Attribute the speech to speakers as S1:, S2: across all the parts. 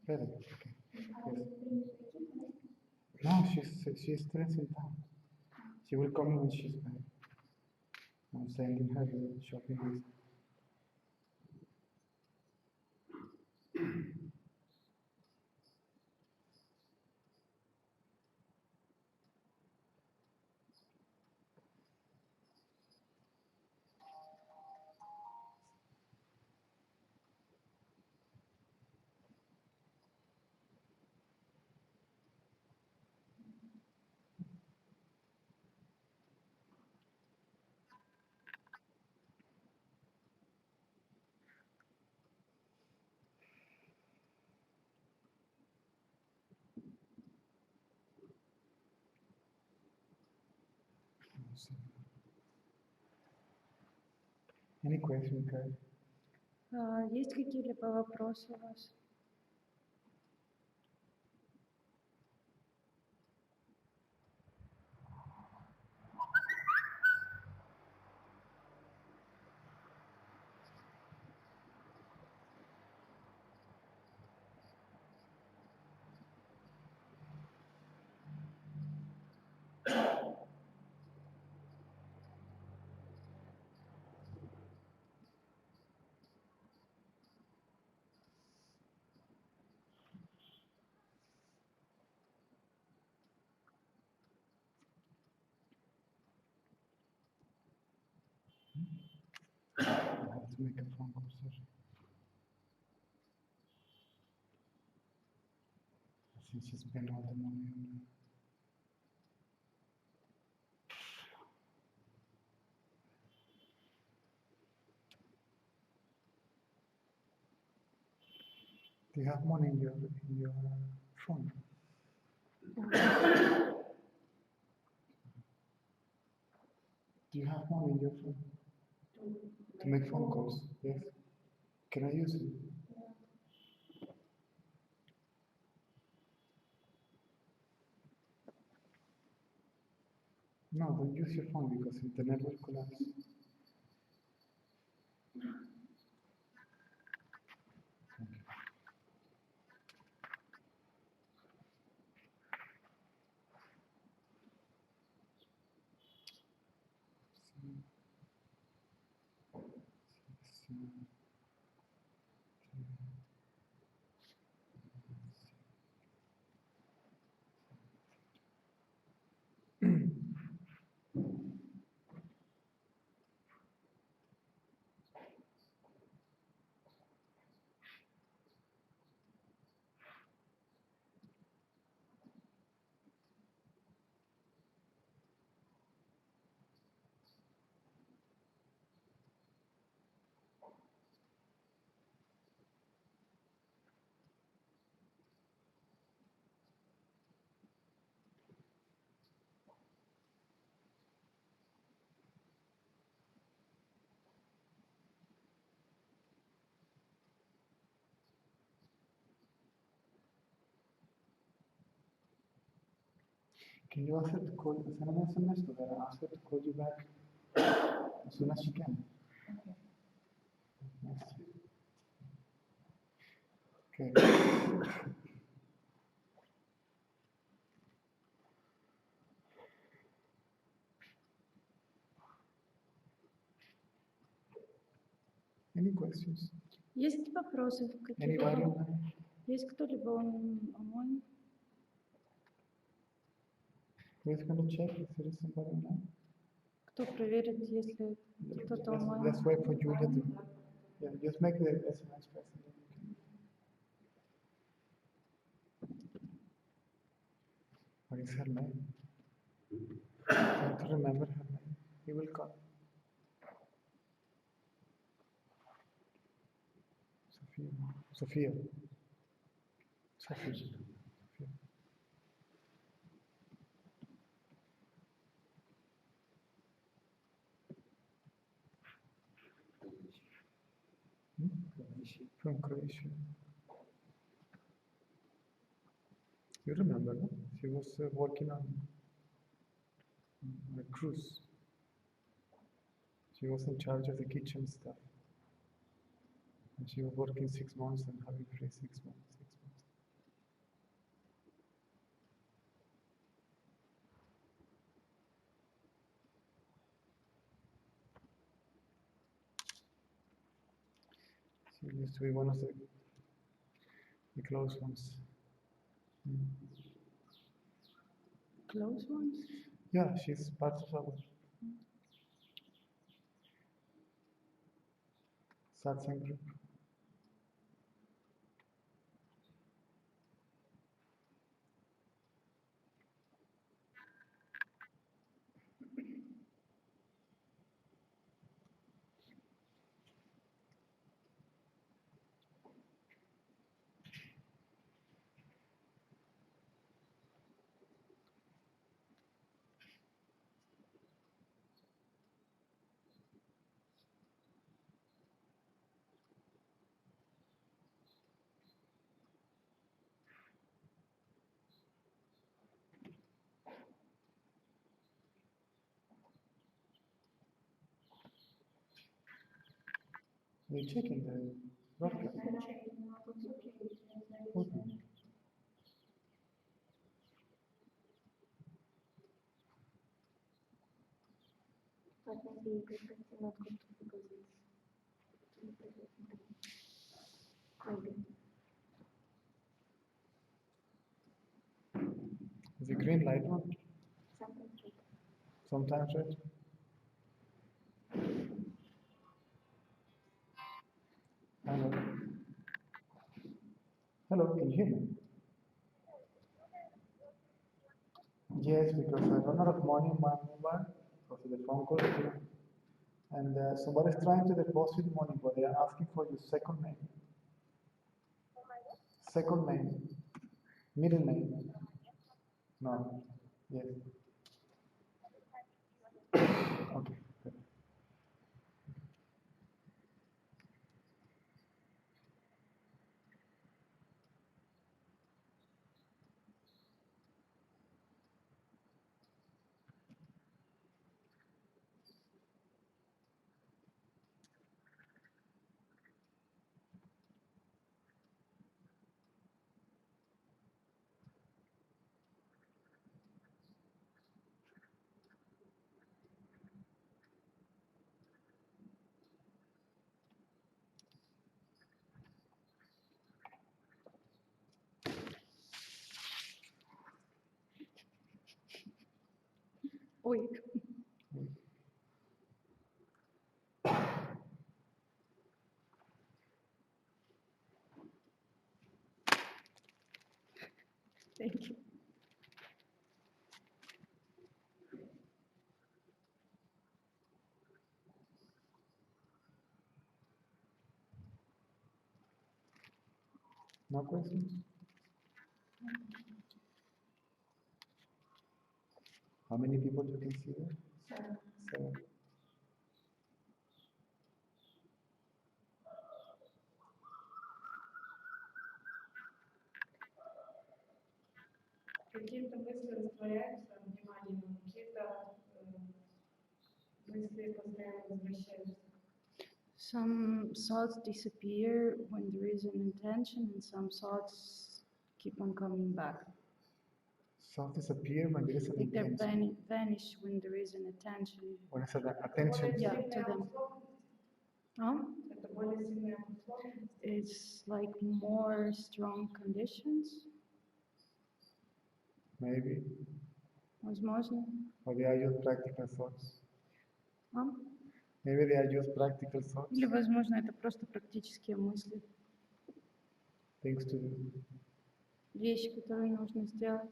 S1: Very good. Okay. Yes. No, she's still in town. She will come when she's back. I'm sending her the shopping list. Any question, Kyle?
S2: Есть какие-либо вопросы у вас?
S1: I have to make a phone call, sorry. Since she spent all the money on Do you have money in your phone? Do you have money in your phone? To make phone calls? Yes. Can I use it? No, don't use your phone because internet will collapse. Okay. Can you ask her to call, send an SMS to her and ask her to call you back as soon as she can? Okay. Any questions?
S2: Есть вопросы
S1: Anybody
S2: какие-либо?
S1: online?
S2: Есть кто-либо онлайн?
S1: Who's going to check if there is somebody online?
S2: Кто проверит, если кто-то онлайн?
S1: Let's wait for Julia to. Yeah, just make the SMS press. What is her name? Try to remember her name. He will call. Sophia. Sophia. From Croatia. You remember, no? She was working on a cruise. She was in charge of the kitchen stuff. And she was working 6 months and having free 6 months. She used to be one of the close ones.
S2: Close ones?
S1: Yeah, she's part of our satsang group. You're checking the broadcast. Okay.
S3: But maybe it's not good because maybe.
S1: Is the green light on?
S3: Sometimes
S1: Sometimes red? Hello? Hello, can you hear me? Yes, because I run out of money on my mobile because of the phone call. And somebody's trying to deposit money, but they are asking for your second name. Second name. Middle name. No. Yes. Okay. Good.
S2: Ой, thank you.
S1: No questions? How many people you can see there? 7.
S4: Какие-то мысли растворяются, внимание, но какие-то мысли постоянно возвращаются.
S2: Some thoughts disappear when there is an intention, and some thoughts keep on coming back.
S1: Some disappear when there is an
S2: Like they
S1: intention.
S2: vanish when there is an attention.
S1: When it's an attention.
S2: Yeah, to them. Huh?
S4: Это более сильная условность.
S2: It's like more strong conditions,
S1: Maybe.
S2: возможно.
S1: Or they are just practical thoughts.
S2: А?
S1: Maybe they are just practical thoughts.
S2: Или, возможно, это просто практические мысли,
S1: Things to do.
S2: вещи, которые нужно сделать.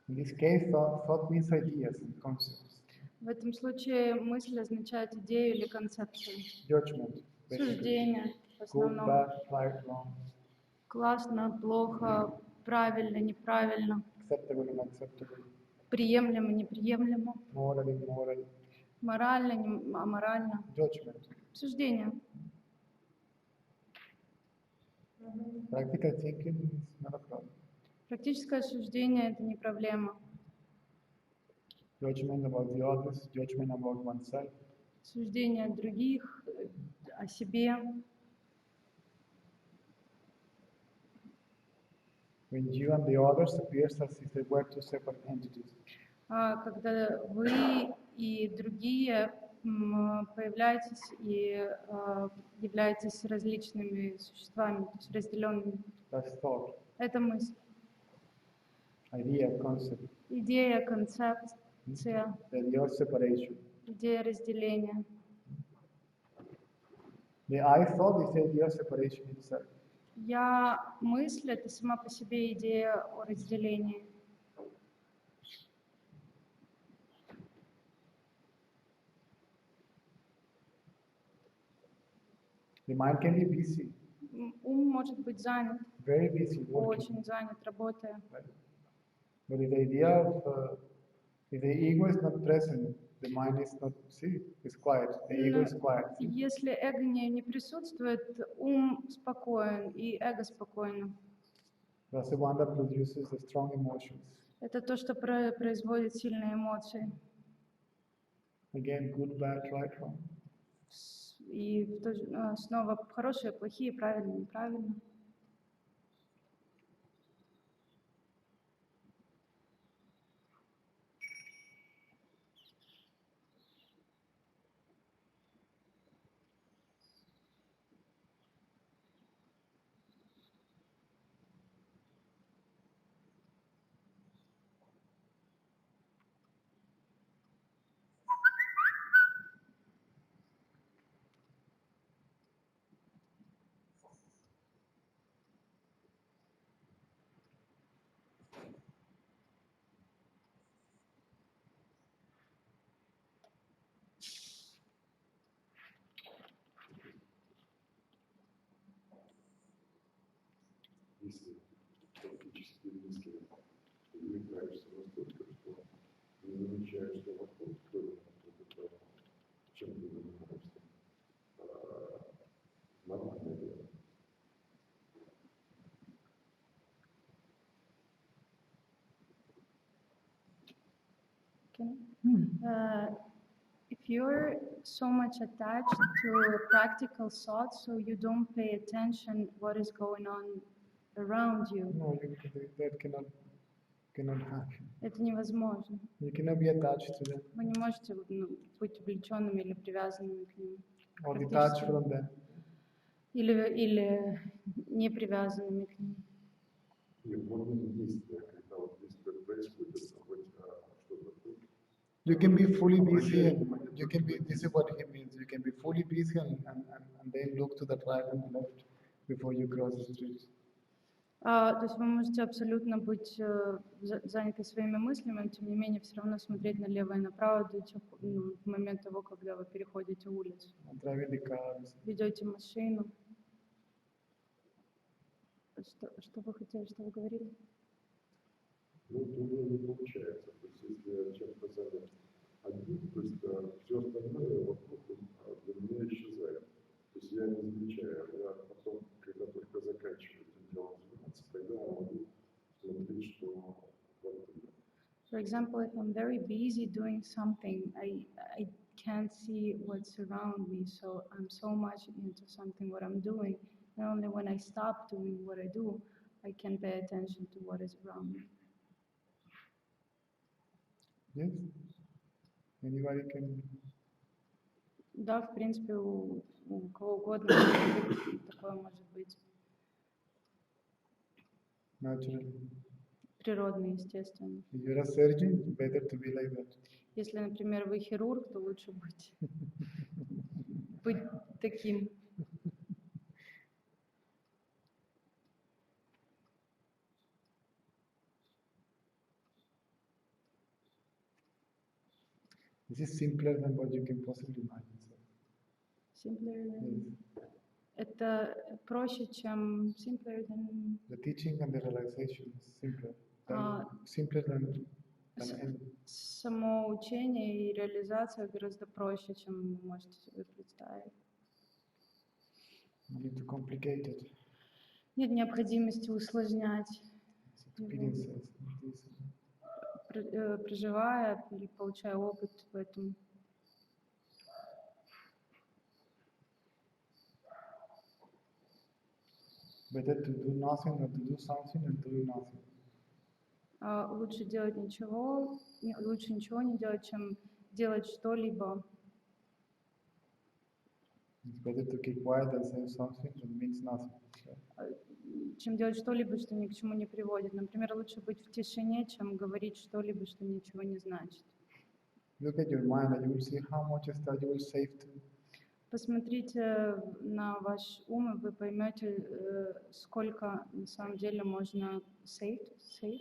S1: In this case, thought means ideas and concepts.
S2: В этом случае мысль означает идею или концепцию.
S1: Judgment. Basically.
S2: Суждение в
S1: Good,
S2: основном.
S1: bad, right, wrong.
S2: Классно, плохо, правильно, неправильно,
S1: Acceptable, unacceptable.
S2: приемлемо, неприемлемо,
S1: Moral, immoral.
S2: морально, аморально.
S1: Judgment.
S2: Суждение.
S1: Practical thinking is not a problem.
S2: Практическое суждение — это не проблема.
S1: Judgment about the others, judgment about oneself,
S2: Суждение других, о себе.
S1: when you and the others appears as if they were two separate entities.
S2: Когда вы и другие появляетесь и являетесь различными существами, то есть разделенными.
S1: That's thought,
S2: Это мысль,
S1: idea, concept,
S2: идея, концепция,
S1: the idea of separation.
S2: идея разделения.
S1: The I thought is the idea of separation itself.
S2: Мысль — это сама по себе идея о разделении.
S1: The mind can be busy,
S2: Ум может быть занят,
S1: very busy working.
S2: очень занят, работая.
S1: Right? But if the idea of, if the ego is not present, the mind is not, see, it's quiet. The ego is quiet. See?
S2: Если эго не присутствует, ум спокоен и эго спокойно.
S1: That's the one that produces the strong emotions.
S2: Это то, что производит сильные эмоции.
S1: Again, good, bad, right, wrong.
S2: И снова хорошие, плохие, правильно, неправильно.
S5: Если практически мысли увлекаешься настолько, что не замечаешь, что вокруг, кроме того, чем ты занимаешься, нормально дело.
S2: If you're so much attached to practical thoughts, so you don't pay attention what is going on around you,
S1: No, that cannot happen.
S2: это невозможно.
S1: You cannot be attached to them
S2: Вы не можете быть увлеченными или привязанными к ним.
S1: or detached from them.
S2: Или не привязанными к ним.
S5: И в момент действия, когда вот действие происходит, что-то
S1: You can be fully busy and you can be, this is what he means, you can be fully busy and then look to the right and the left before you cross the street.
S2: То есть вы можете абсолютно быть заняты своими мыслями, но тем не менее все равно смотреть налево и направо в момент того, когда вы переходите улицу.
S1: Driving the car.
S2: Ведете машину. Что вы хотели, что вы говорили?
S5: Ну, у меня не получается. То есть, если я чем-то занят один, то есть все остальное вокруг для меня исчезает. То есть я не замечаю. Я потом, когда только заканчиваю этим делом заниматься, тогда я могу смотреть, что вокруг.
S2: For example, if I'm very busy doing something, I can't see what's around me, so I'm so much into something what I'm doing. And only when I stop doing what I do, I can pay attention to what is around me.
S1: Yes. Anybody can.
S2: Да, в принципе, у кого угодно такое может быть.
S1: Naturally.
S2: Природно, естественно.
S1: If you're a surgeon, better to be like that.
S2: Если, например, вы хирург, то лучше быть таким.
S1: This is simpler than what you can possibly imagine.
S2: Simpler than...
S1: Yes.
S2: Это проще, чем simpler than...
S1: The teaching and the realization is simpler. Simpler than any.
S2: Само учение и реализация гораздо проще, чем вы можете себе представить.
S1: No need to complicate it.
S2: Нет необходимости усложнять,
S1: experiences.
S2: проживая или получая опыт в этом.
S1: Better to do nothing or to do something and do nothing.
S2: Лучше делать ничего, лучше ничего не делать, чем делать что-либо.
S1: It's better to keep quiet than say something that means nothing.
S2: Чем делать что-либо, что ни к чему не приводит. Например, лучше быть в тишине, чем говорить что-либо, что ничего не значит.
S1: Look at your mind and you will see how much stuff you will save too.
S2: Посмотрите на ваш ум, и вы поймете, сколько на самом деле можно
S1: Save to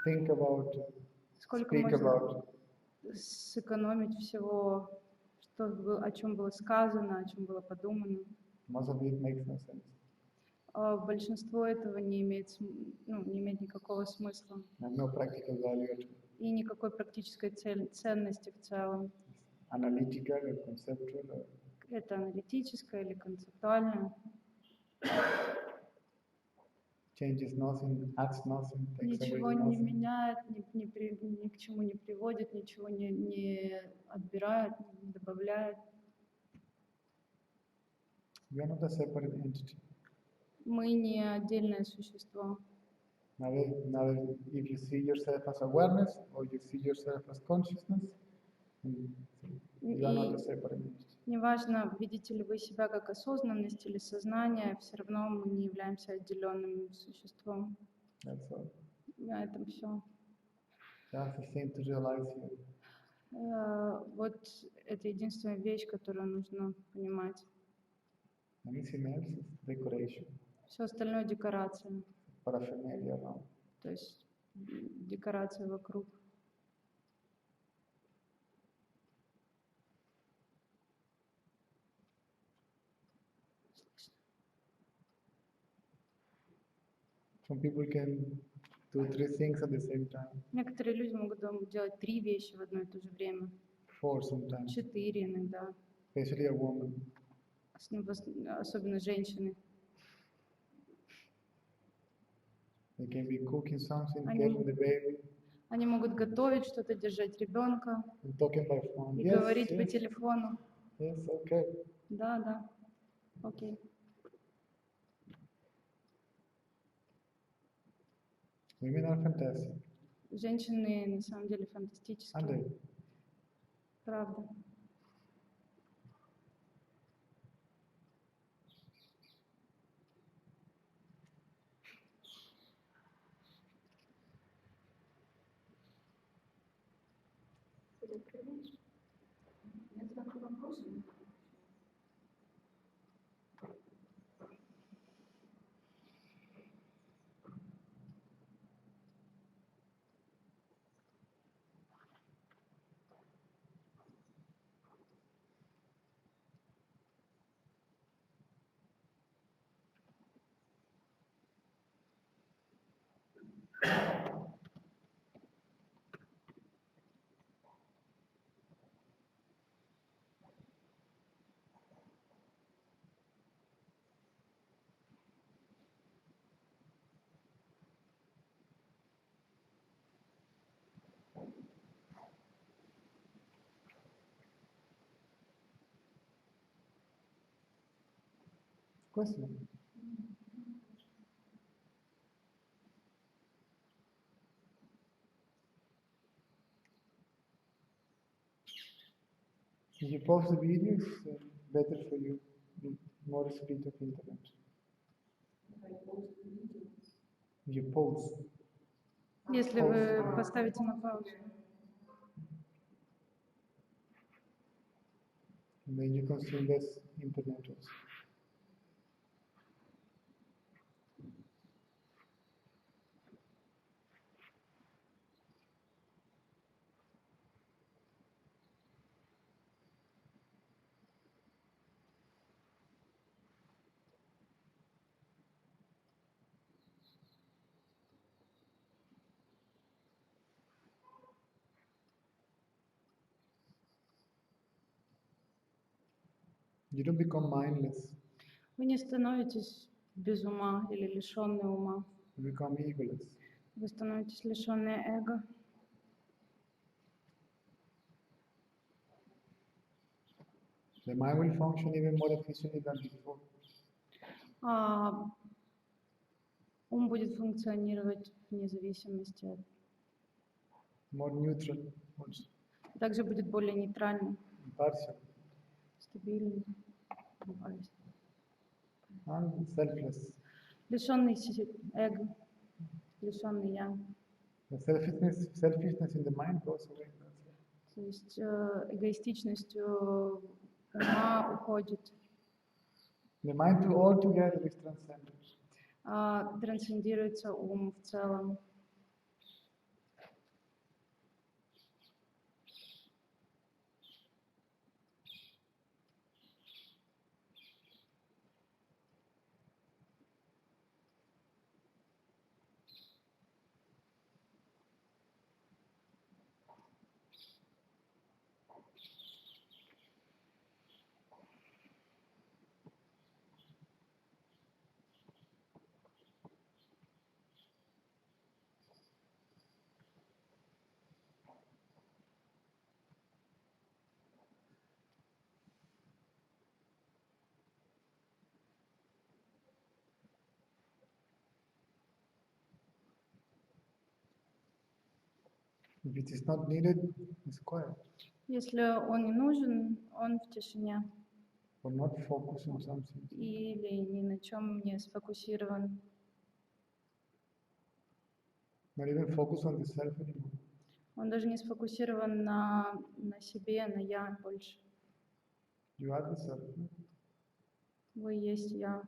S1: think about,
S2: сколько
S1: speak
S2: можно
S1: about.
S2: сэкономить всего, о чем было сказано, о чем было подумано.
S1: Most of it makes no sense.
S2: Большинство этого не имеет, не имеет никакого смысла
S1: And no practical value at all.
S2: и никакой практической ценности в целом.
S1: Analytical or conceptual or
S2: Это аналитическое или концептуальное.
S1: changes nothing, adds nothing, takes away
S2: Ничего не
S1: nothing.
S2: меняет, ни к чему не приводит, ничего не отбирает, не добавляет.
S1: You are not a separate entity.
S2: Мы не отдельное существо.
S1: Now, if you see yourself as awareness or you see yourself as consciousness, you are not a
S2: И
S1: separate entity.
S2: неважно, видите ли вы себя как осознанность или сознание, все равно мы не являемся отделенным существом.
S1: That's all.
S2: На этом все.
S1: That's the thing to realize here.
S2: Вот это единственная вещь, которую нужно понимать.
S1: Anything else is decoration,
S2: Все остальное декорация,
S1: paraphernalia around.
S2: то есть декорация вокруг.
S1: Some people can do 3 things at the same time,
S2: Некоторые люди могут делать 3 вещи в одно и то же время,
S1: 4 sometimes,
S2: 4 иногда,
S1: especially a woman.
S2: особенно женщины.
S1: They can be cooking something,
S2: Они
S1: carrying the baby,
S2: Они могут готовить что-то, держать ребенка
S1: and talking by phone.
S2: и
S1: Yes,
S2: говорить по
S1: yes,
S2: телефону.
S1: yes, okay.
S2: Да, да, окей.
S1: Women are fantastic,
S2: Женщины на самом деле
S1: aren't
S2: фантастические,
S1: they?
S2: правда.
S4: Нет такого вопроса.
S1: Question. If you pause the video, it's better for you, more speed of internet. If you pause,
S2: Если вы поставите на паузу.
S1: then you consume less internet also. You don't become mindless.
S2: Вы не становитесь без ума или лишенный ума.
S1: You become egoless.
S2: Вы становитесь лишенные эго.
S1: The mind will function even more efficiently than before.
S2: А ум будет функционировать вне зависимости от...
S1: More neutral, also,
S2: Также будет более нейтральным,
S1: impartial,
S2: стабильным,
S1: and selfless.
S2: лишенный эго, лишенный я.
S1: The selfishness in the mind goes away. That's it.
S2: То есть эгоистичность ума уходит,
S1: The mind altogether is transcendent.
S2: трансцендируется ум в целом.
S1: If it is not needed, it's quiet.
S2: Если он не нужен, он в тишине
S1: Or not focus on something.
S2: или ни на чем не сфокусирован,
S1: Not even focus on the self anymore.
S2: он даже не сфокусирован на себе, на я больше.
S1: You are the self.
S2: Вы есть я.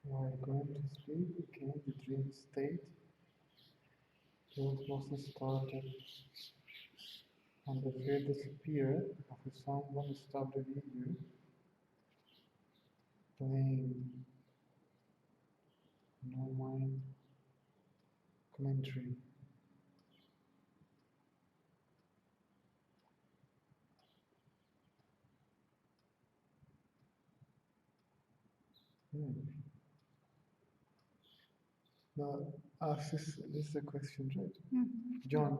S1: While going to sleep, again the dream state was started, and the fear disappeared after someone stopped the video playing no mind commentary. Now, ask this is a question, right? John,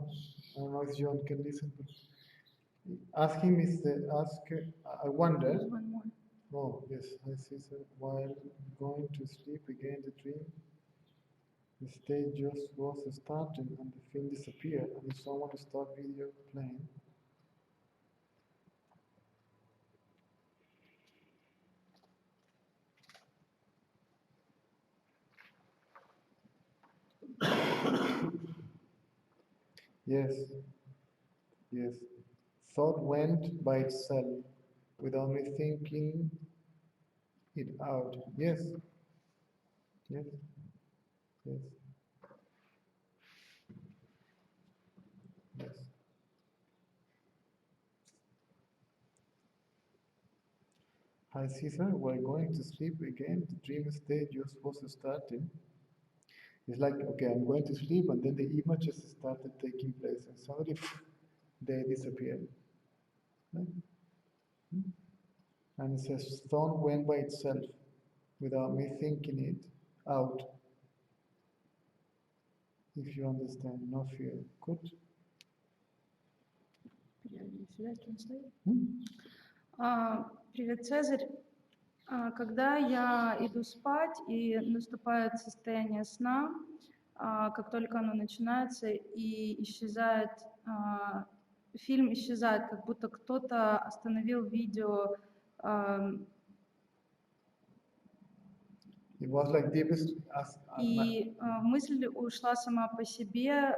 S1: I don't know if John can listen, but asking is the ask. I wonder.
S2: There's one more.
S1: Oh yes, I see. So while going to sleep again, the dream, the stage just was starting, and the film disappeared, and if someone stopped video playing. Yes, yes. Thought went by itself without me thinking it out. Yes, yes, yes. Hi Caesar, we're going to sleep again. The dream state you're supposed to start in. It's like, okay, I'm going to sleep, and then the images started taking place, and suddenly they disappeared. Right? And it says, thought went by itself without me thinking it out. If you understand, no fear. Good?
S2: Привет, Цезарь. Когда я иду спать и наступает состояние сна, как только оно начинается и исчезает, фильм исчезает, как будто кто-то остановил видео.
S1: It was like deepest
S2: И мысль ушла сама по себе,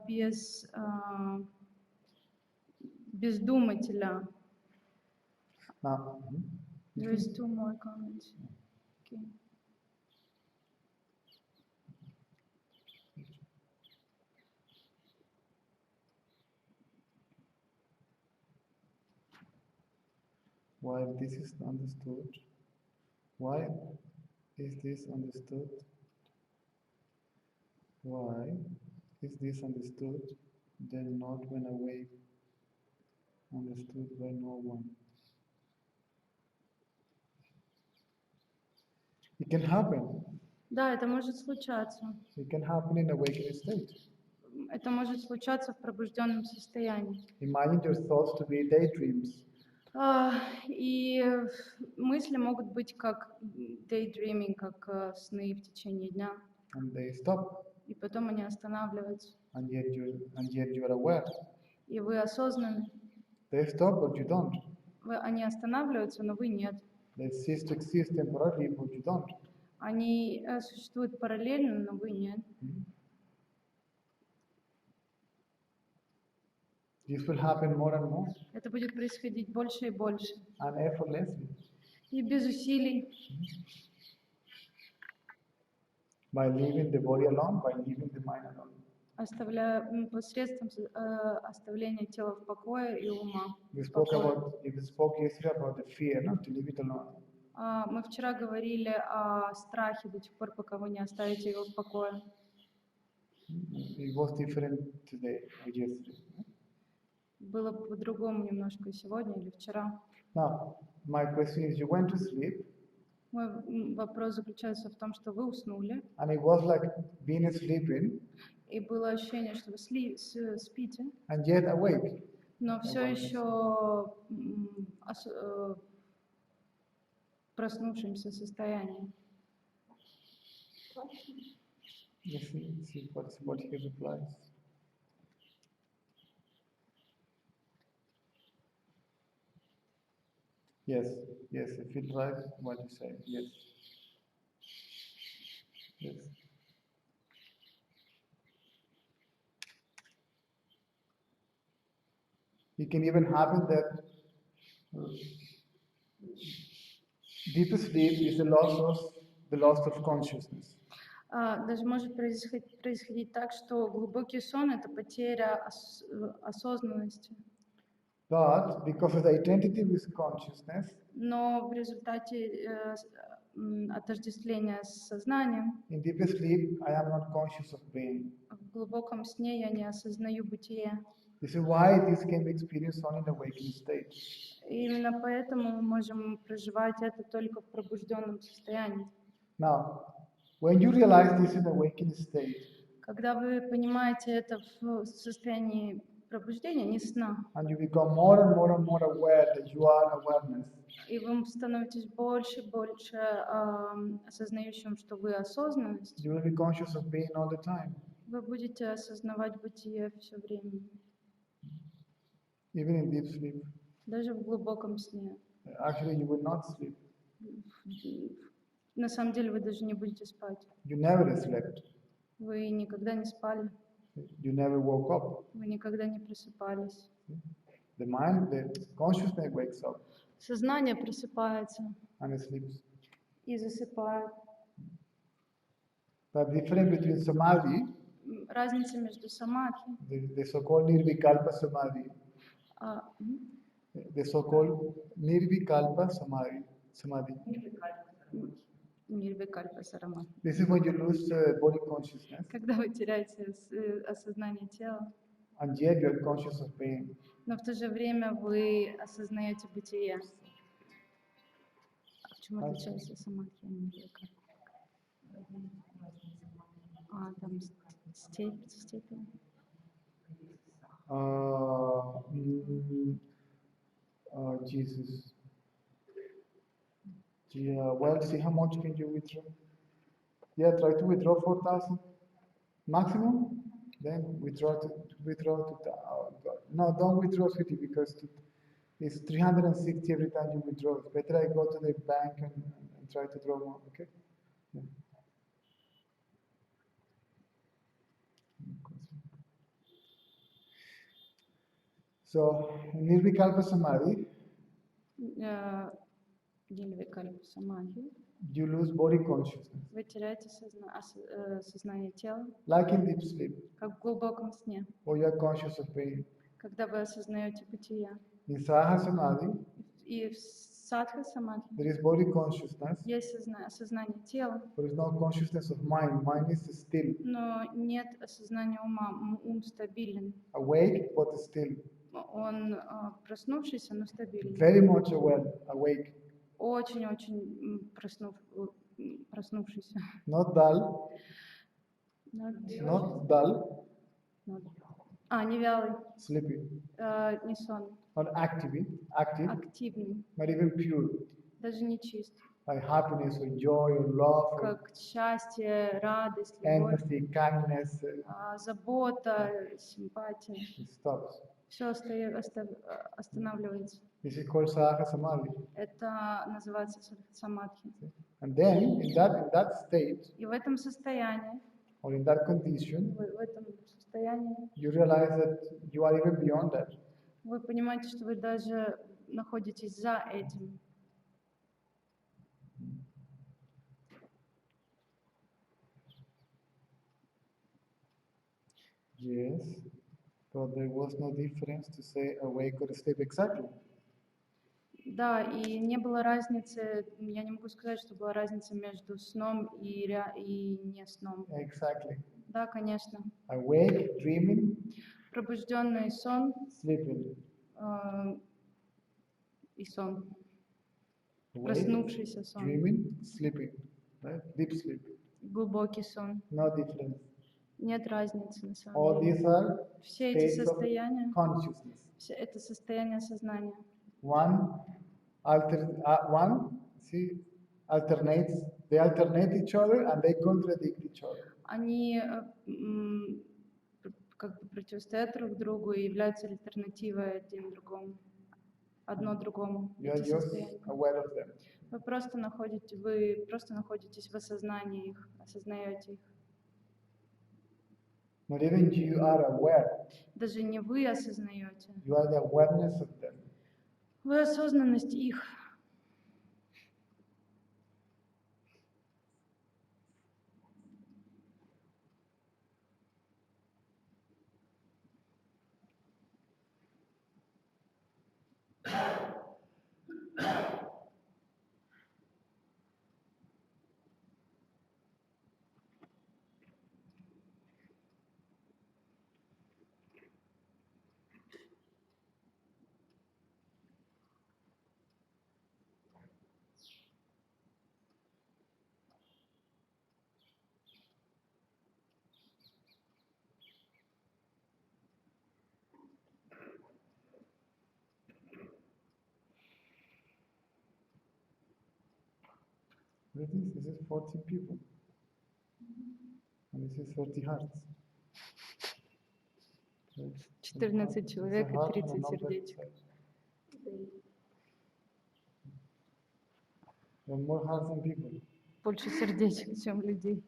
S2: без думателя.
S1: now.
S2: There is two more comments. Okay.
S1: While this is understood, why is this understood? Why is this understood, then not when awake, understood by no one? It can happen.
S2: Да, это может случаться.
S1: It can happen in awakened state.
S2: Это может случаться в пробужденном состоянии.
S1: Imagine your thoughts to be daydreams.
S2: И мысли могут быть как daydreaming, как сны в течение дня.
S1: And they stop,
S2: И потом они останавливаются.
S1: and yet you're aware.
S2: И вы осознаны.
S1: They stop, but you don't.
S2: Они останавливаются, но вы нет.
S1: They cease to exist temporarily, but you don't.
S2: Они существуют параллельно, но вы нет.
S1: This will happen more and more,
S2: Это будет происходить больше и больше.
S1: and effortlessly,
S2: И без усилий,
S1: by leaving the body alone, by leaving the mind alone.
S2: посредством оставления тела в покое и ума.
S1: We
S2: в
S1: spoke
S2: покое.
S1: yesterday about the fear, not to leave it alone.
S2: Мы вчера говорили о страхе до тех пор, пока вы не оставите его в покое.
S1: It was different today or yesterday.
S2: Было по-другому немножко сегодня или вчера.
S1: Now, my question is, you went to sleep,
S2: Мой вопрос заключается в том, что вы уснули,
S1: and it was like being sleeping,
S2: и было ощущение, что вы спите,
S1: and yet awake.
S2: но все еще проснувшемся состоянии.
S1: Let's see what he replies. Yes, I feel right what you say. Yes. Yes. It can even happen that deep sleep is the loss of consciousness.
S2: Даже может происходить так, что глубокий сон — это потеря осознанности.
S1: But because of the identity with consciousness,
S2: Но в результате отождествления с сознанием,
S1: in deep sleep, I am not conscious of being.
S2: в глубоком сне я не осознаю бытие.
S1: This is why this can be experienced only in awakened state.
S2: И именно поэтому мы можем проживать это только в пробужденном состоянии.
S1: Now, when you realize this in awakened state,
S2: Когда вы понимаете это в состоянии пробуждения, не сна,
S1: and you become more and more and more aware that you are awareness,
S2: и вы становитесь больше и больше осознающим, что вы осознанность,
S1: you will be conscious of being all the time.
S2: вы будете осознавать бытие все время,
S1: Even in deep sleep.
S2: даже в глубоком сне.
S1: Actually, you will not sleep.
S2: На самом деле вы даже не будете спать.
S1: You never slept.
S2: Вы никогда не спали,
S1: You never woke up.
S2: вы никогда не просыпались.
S1: The mind, the consciousness wakes up
S2: Сознание просыпается
S1: and it sleeps.
S2: и засыпает.
S1: The difference between samadhi,
S2: Разница между самадхи,
S1: the so-called nirvikalpa samadhi, the so-called nirvikalpa samadhi, samadhi.
S2: Нирвикальпа сарамат.
S1: This is when you lose body consciousness,
S2: Когда вы теряете осознание тела,
S1: and yet you are conscious of pain.
S2: но в то же время вы осознаете бытие. А в чем отличается самадхи и нирвикальпа? Там степень.
S1: Jesus. Yeah, well, see how much can you withdraw? Yeah, try to withdraw 4,000 maximum. Then withdraw to oh God. No, don't withdraw 50 because it's 360 every time you withdraw. It's better I go to the bank and try to draw more. Okay. Yeah. So, Nirvikalpa Samadhi,
S2: Нирвикальпа самадхи.
S1: you lose body consciousness,
S2: Вы теряете сознание тела,
S1: like in deep sleep,
S2: как в глубоком сне,
S1: or you are conscious of pain.
S2: когда вы осознаете бытие.
S1: In Saha Samadhi,
S2: И в садха самадхи
S1: there is body consciousness,
S2: есть осознание тела,
S1: but there is no consciousness of mind. Mind is still,
S2: но нет осознания ума. Ум стабилен.
S1: awake but still,
S2: Он проснувшийся, но стабилен.
S1: very much awake,
S2: Очень-очень проснувшийся.
S1: not dull, not dull,
S2: Не вялый,
S1: sleepy,
S2: не сон,
S1: not active,
S2: активный,
S1: not even pure,
S2: даже не чист.
S1: like happiness or joy or love or
S2: Как счастье, радость, любовь,
S1: empathy, kindness.
S2: забота, симпатия.
S1: It stops.
S2: Все останавливается.
S1: This is called Saha Samadhi.
S2: Это называется самадхи.
S1: And then in that state
S2: И в этом состоянии,
S1: or in that condition,
S2: в этом состоянии,
S1: you realize that you are even beyond that.
S2: вы понимаете, что вы даже находитесь за этим.
S1: Yes, but there was no difference to say awake or asleep exactly.
S2: Да, и не было разницы, я не могу сказать, что была разница между сном и не сном.
S1: Exactly.
S2: Да, конечно.
S1: Awake, dreaming,
S2: Пробужденный сон
S1: sleeping.
S2: и сон.
S1: Awake,
S2: Проснувшийся сон.
S1: dreaming, sleeping. Right? Deep sleep.
S2: Глубокий сон.
S1: No difference.
S2: Нет разницы на самом
S1: All
S2: деле.
S1: these are
S2: Все эти
S1: states of
S2: состояния,
S1: consciousness.
S2: все это состояние сознания.
S1: One alternates. They alternate each other and they contradict each other.
S2: Они как бы противостоят друг другу и являются альтернативой один другому, одно другому.
S1: You are
S2: Эти
S1: just
S2: состояния.
S1: aware of them.
S2: Вы просто находитесь в осознании их, осознаете их.
S1: Not even you are aware.
S2: Даже не вы осознаете,
S1: You are the awareness of them.
S2: вы осознанность их.
S1: What is this? This is 14 people. And this is 30 hearts. So it's
S2: 14 человек и
S1: heart and a
S2: 30
S1: number
S2: сердечек.
S1: inside. There are more hearts than people.
S2: Больше сердечек, чем людей.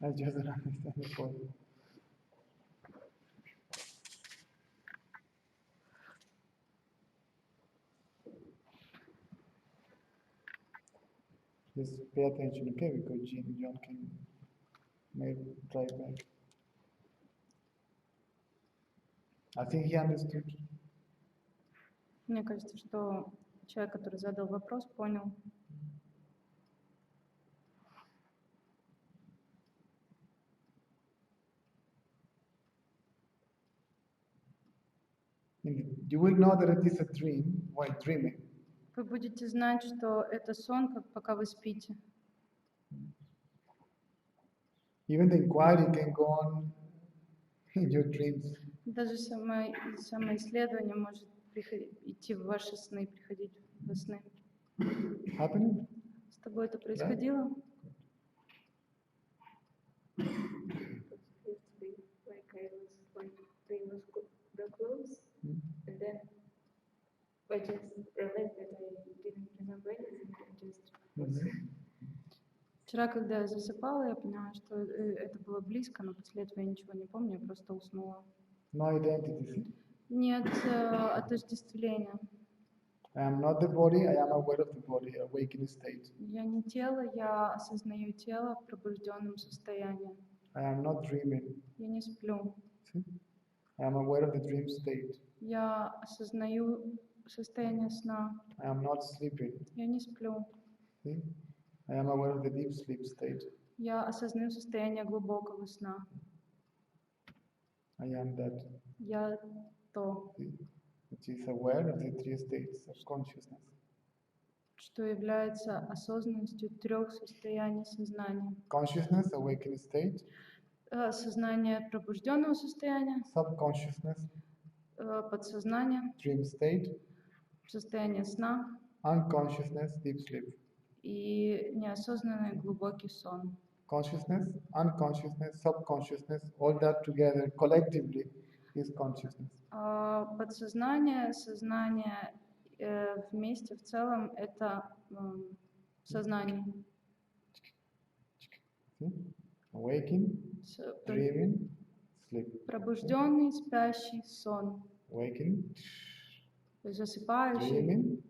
S1: I just don't understand the point. Just pay attention, okay? Because John can maybe try back. I think he understood.
S2: Мне кажется, что человек, который задал вопрос, понял.
S1: You will know that it is a dream while dreaming.
S2: Вы будете знать, что это сон, как пока вы спите.
S1: Even the inquiry can go on in your dreams.
S2: Даже самоисследование может идти в ваши сны, приходить во сны.
S1: Happening?
S2: С тобой это происходило?
S3: Yesterday, like I was like doing the clothes, and then I just realized that I didn't remember anything. I just was
S2: Вчера, когда я засыпала, я поняла, что это было близко, но после этого я ничего не помню, я просто уснула.
S1: No identity. See?
S2: Нет отождествления.
S1: I am not the body, I am aware of the body, awakened state.
S2: Я не тело, я осознаю тело в пробужденном состоянии.
S1: I am not dreaming.
S2: Я не сплю.
S1: See? I am aware of the dream state.
S2: Я осознаю состояние сна.
S1: I am not sleeping.
S2: Я не сплю.
S1: See? I am aware of the deep sleep state.
S2: Я осознаю состояние глубокого сна.
S1: I am that.
S2: Я то,
S1: See? Which is aware of the three states of consciousness.
S2: что является осознанностью трех состояний сознания.
S1: Consciousness, awakened state.
S2: Сознание пробужденного состояния,
S1: Subconsciousness,
S2: подсознание,
S1: dream state.
S2: состояние сна
S1: Unconsciousness, deep sleep.
S2: и неосознанный глубокий сон.
S1: Consciousness, unconsciousness, subconsciousness, all that together collectively is consciousness.
S2: Подсознание, сознание вместе в целом это сознание.
S1: See? Awakening, dreaming, sleep.
S2: Пробужденный, спящий, сон.
S1: Awakening,
S2: Засыпающий,
S1: dreaming,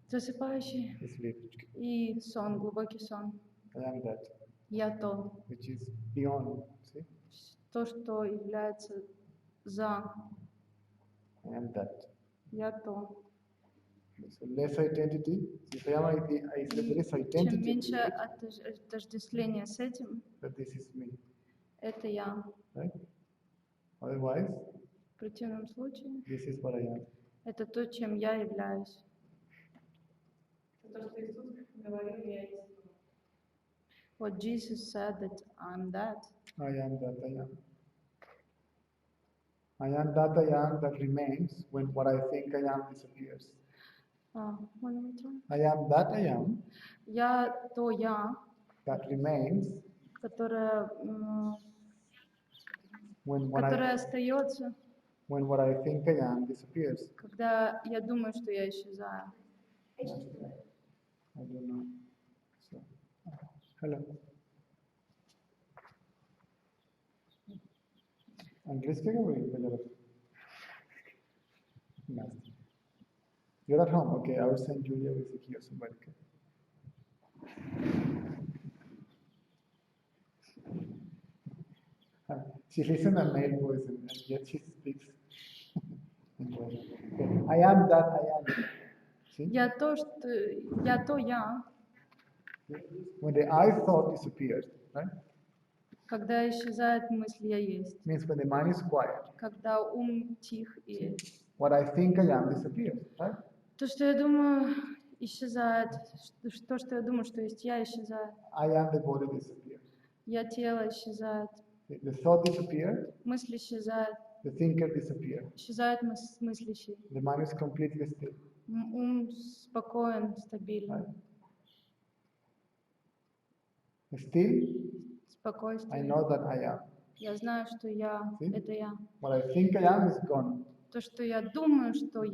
S2: засыпающий
S1: sleep.
S2: и сон, глубокий сон.
S1: I am that,
S2: Я то,
S1: which is beyond. See?
S2: то, что является за.
S1: I am that.
S2: Я то.
S1: So less identity. If I am, if there is
S2: Чем
S1: identity,
S2: меньше отождествления с этим,
S1: that this is me,
S2: это я.
S1: right? Otherwise,
S2: В противном случае,
S1: this is what I am.
S2: это то, чем я являюсь.
S4: То, что Иисус говорил, я есть.
S2: What Jesus said that I'm that.
S1: I am that I am. I am that I am that remains when what I think I am disappears.
S2: One more time.
S1: I am that I am
S2: Я то я,
S1: that remains
S2: которое,
S1: when
S2: которое остается,
S1: what I think I am disappears.
S2: когда я думаю, что я исчезаю.
S1: I don't know. So, hello. Английский говорит, пожалуйста. Nice. You're at home, okay? I will send Julia with you or somebody. Okay? She listens to male voice and yet she speaks. Okay. I am that I am. See?
S2: Я то, что я то я,
S1: When the I thought disappears, right?
S2: когда исчезает мысль я есть,
S1: Means when the mind is quiet,
S2: когда ум тих и
S1: what I think I am disappears, right?
S2: то, что я думаю, исчезает, то, что я думаю, что есть я, исчезает,
S1: I am the body disappears.
S2: я тело исчезает,
S1: The thought disappears,
S2: мысль исчезает,
S1: the thinker disappears.
S2: исчезает мыслящий,
S1: The mind is completely still.
S2: ум спокоен, стабилен,
S1: Still, I
S2: спокойствие.
S1: know that I am.
S2: Я знаю, что я
S1: See?
S2: это я.
S1: What I think I am is gone.
S2: То, что я думаю, что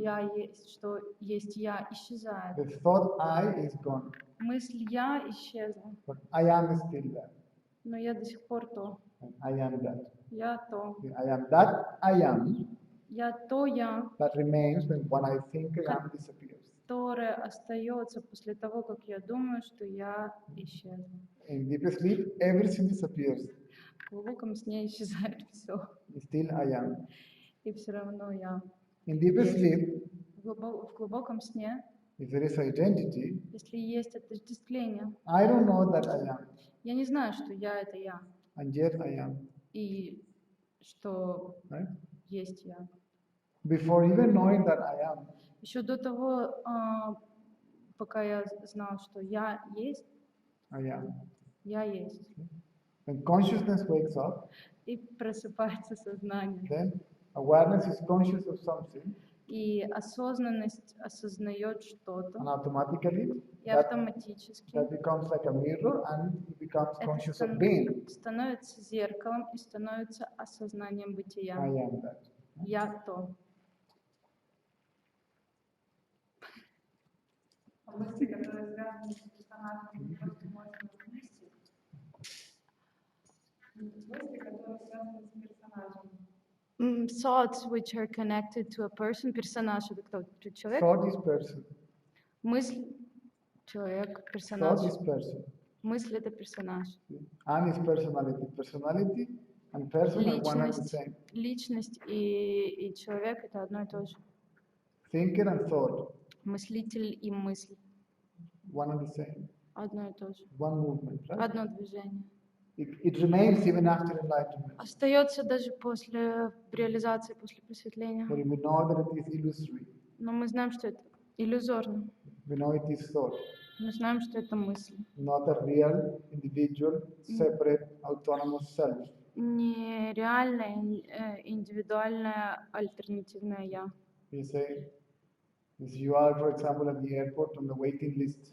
S2: есть я, исчезает.
S1: The thought I is gone.
S2: Мысль я исчезла,
S1: But I am still there.
S2: но я до сих пор то.
S1: And I am that.
S2: Я то.
S1: I am that I am
S2: Я то я,
S1: that remains when what I think I am disappears.
S2: которое остается после того, как я думаю, что я исчезла.
S1: In deep sleep, everything disappears.
S2: В глубоком сне исчезает все.
S1: Still I am.
S2: И все равно я.
S1: In deep sleep,
S2: В в глубоком сне,
S1: if there is identity,
S2: если есть отождествление,
S1: I don't know that I am,
S2: я не знаю, что я — это я,
S1: and yet I am,
S2: и что
S1: right?
S2: есть я.
S1: Before even knowing that I am,
S2: Еще до того, пока я знал, что я есть,
S1: I am.
S2: я есть.
S1: When consciousness wakes up,
S2: И просыпается сознание.
S1: then awareness is conscious of something,
S2: И осознанность осознает что-то,
S1: and automatically
S2: и
S1: that,
S2: автоматически
S1: that becomes like a mirror and it becomes
S2: это
S1: conscious of being.
S2: становится зеркалом и становится осознанием бытия.
S1: I am that.
S2: Я то.
S4: Мысли, которые связаны с персонажем, не просто можно вместе. Мысли, которые связаны с персонажем.
S2: Thoughts which are connected to a person. Персонаж — это кто? Человек?
S1: Thought is person.
S2: Мысль — человек, персонаж.
S1: Thought is person.
S2: Мысль — это персонаж.
S1: And is personality. Personality and person are one and the same.
S2: Личность и человек — это одно и то же.
S1: Thinker and thought,
S2: Мыслитель и мысль
S1: one and the same.
S2: — одно и то же.
S1: One movement, right?
S2: Одно движение.
S1: It remains even after enlightenment.
S2: Остается даже после реализации, после просветления.
S1: But we know that it is illusory.
S2: Но мы знаем, что это иллюзорно.
S1: We know it is thought,
S2: Мы знаем, что это мысль.
S1: not a real, individual, separate, autonomous self.
S2: Нереальное, индивидуальное, альтернативное я.
S1: We say, if you are, for example, at the airport on the waiting list,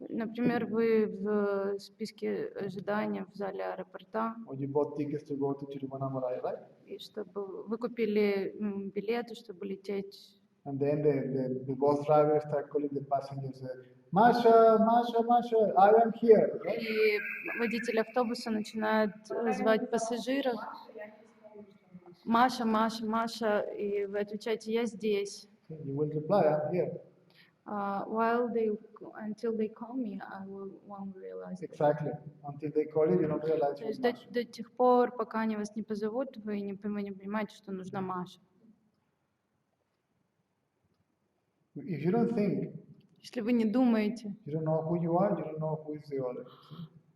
S2: Например, вы в списке ожидания в зале аэропорта,
S1: or you bought tickets to go to Tiruvannamalai, right?
S2: и чтобы вы купили билеты, чтобы лететь.
S1: And then the bus driver start calling the passengers, Masha, Masha, Masha, I am here, right?
S2: И водитель автобуса начинает звать пассажиров. Маша, Маша, Маша, и вы отвечаете: я здесь.
S1: You will reply, I'm here.
S2: Until they call me, I won't realize it.
S1: Exactly. Until they call you, you don't realize
S2: То
S1: who's
S2: есть
S1: Masha.
S2: до тех пор, пока они вас не позовут, вы не понимаете, что нужна Маша.
S1: If you don't think,
S2: Если вы не думаете,
S1: you don't know who you are, you don't know who is the other.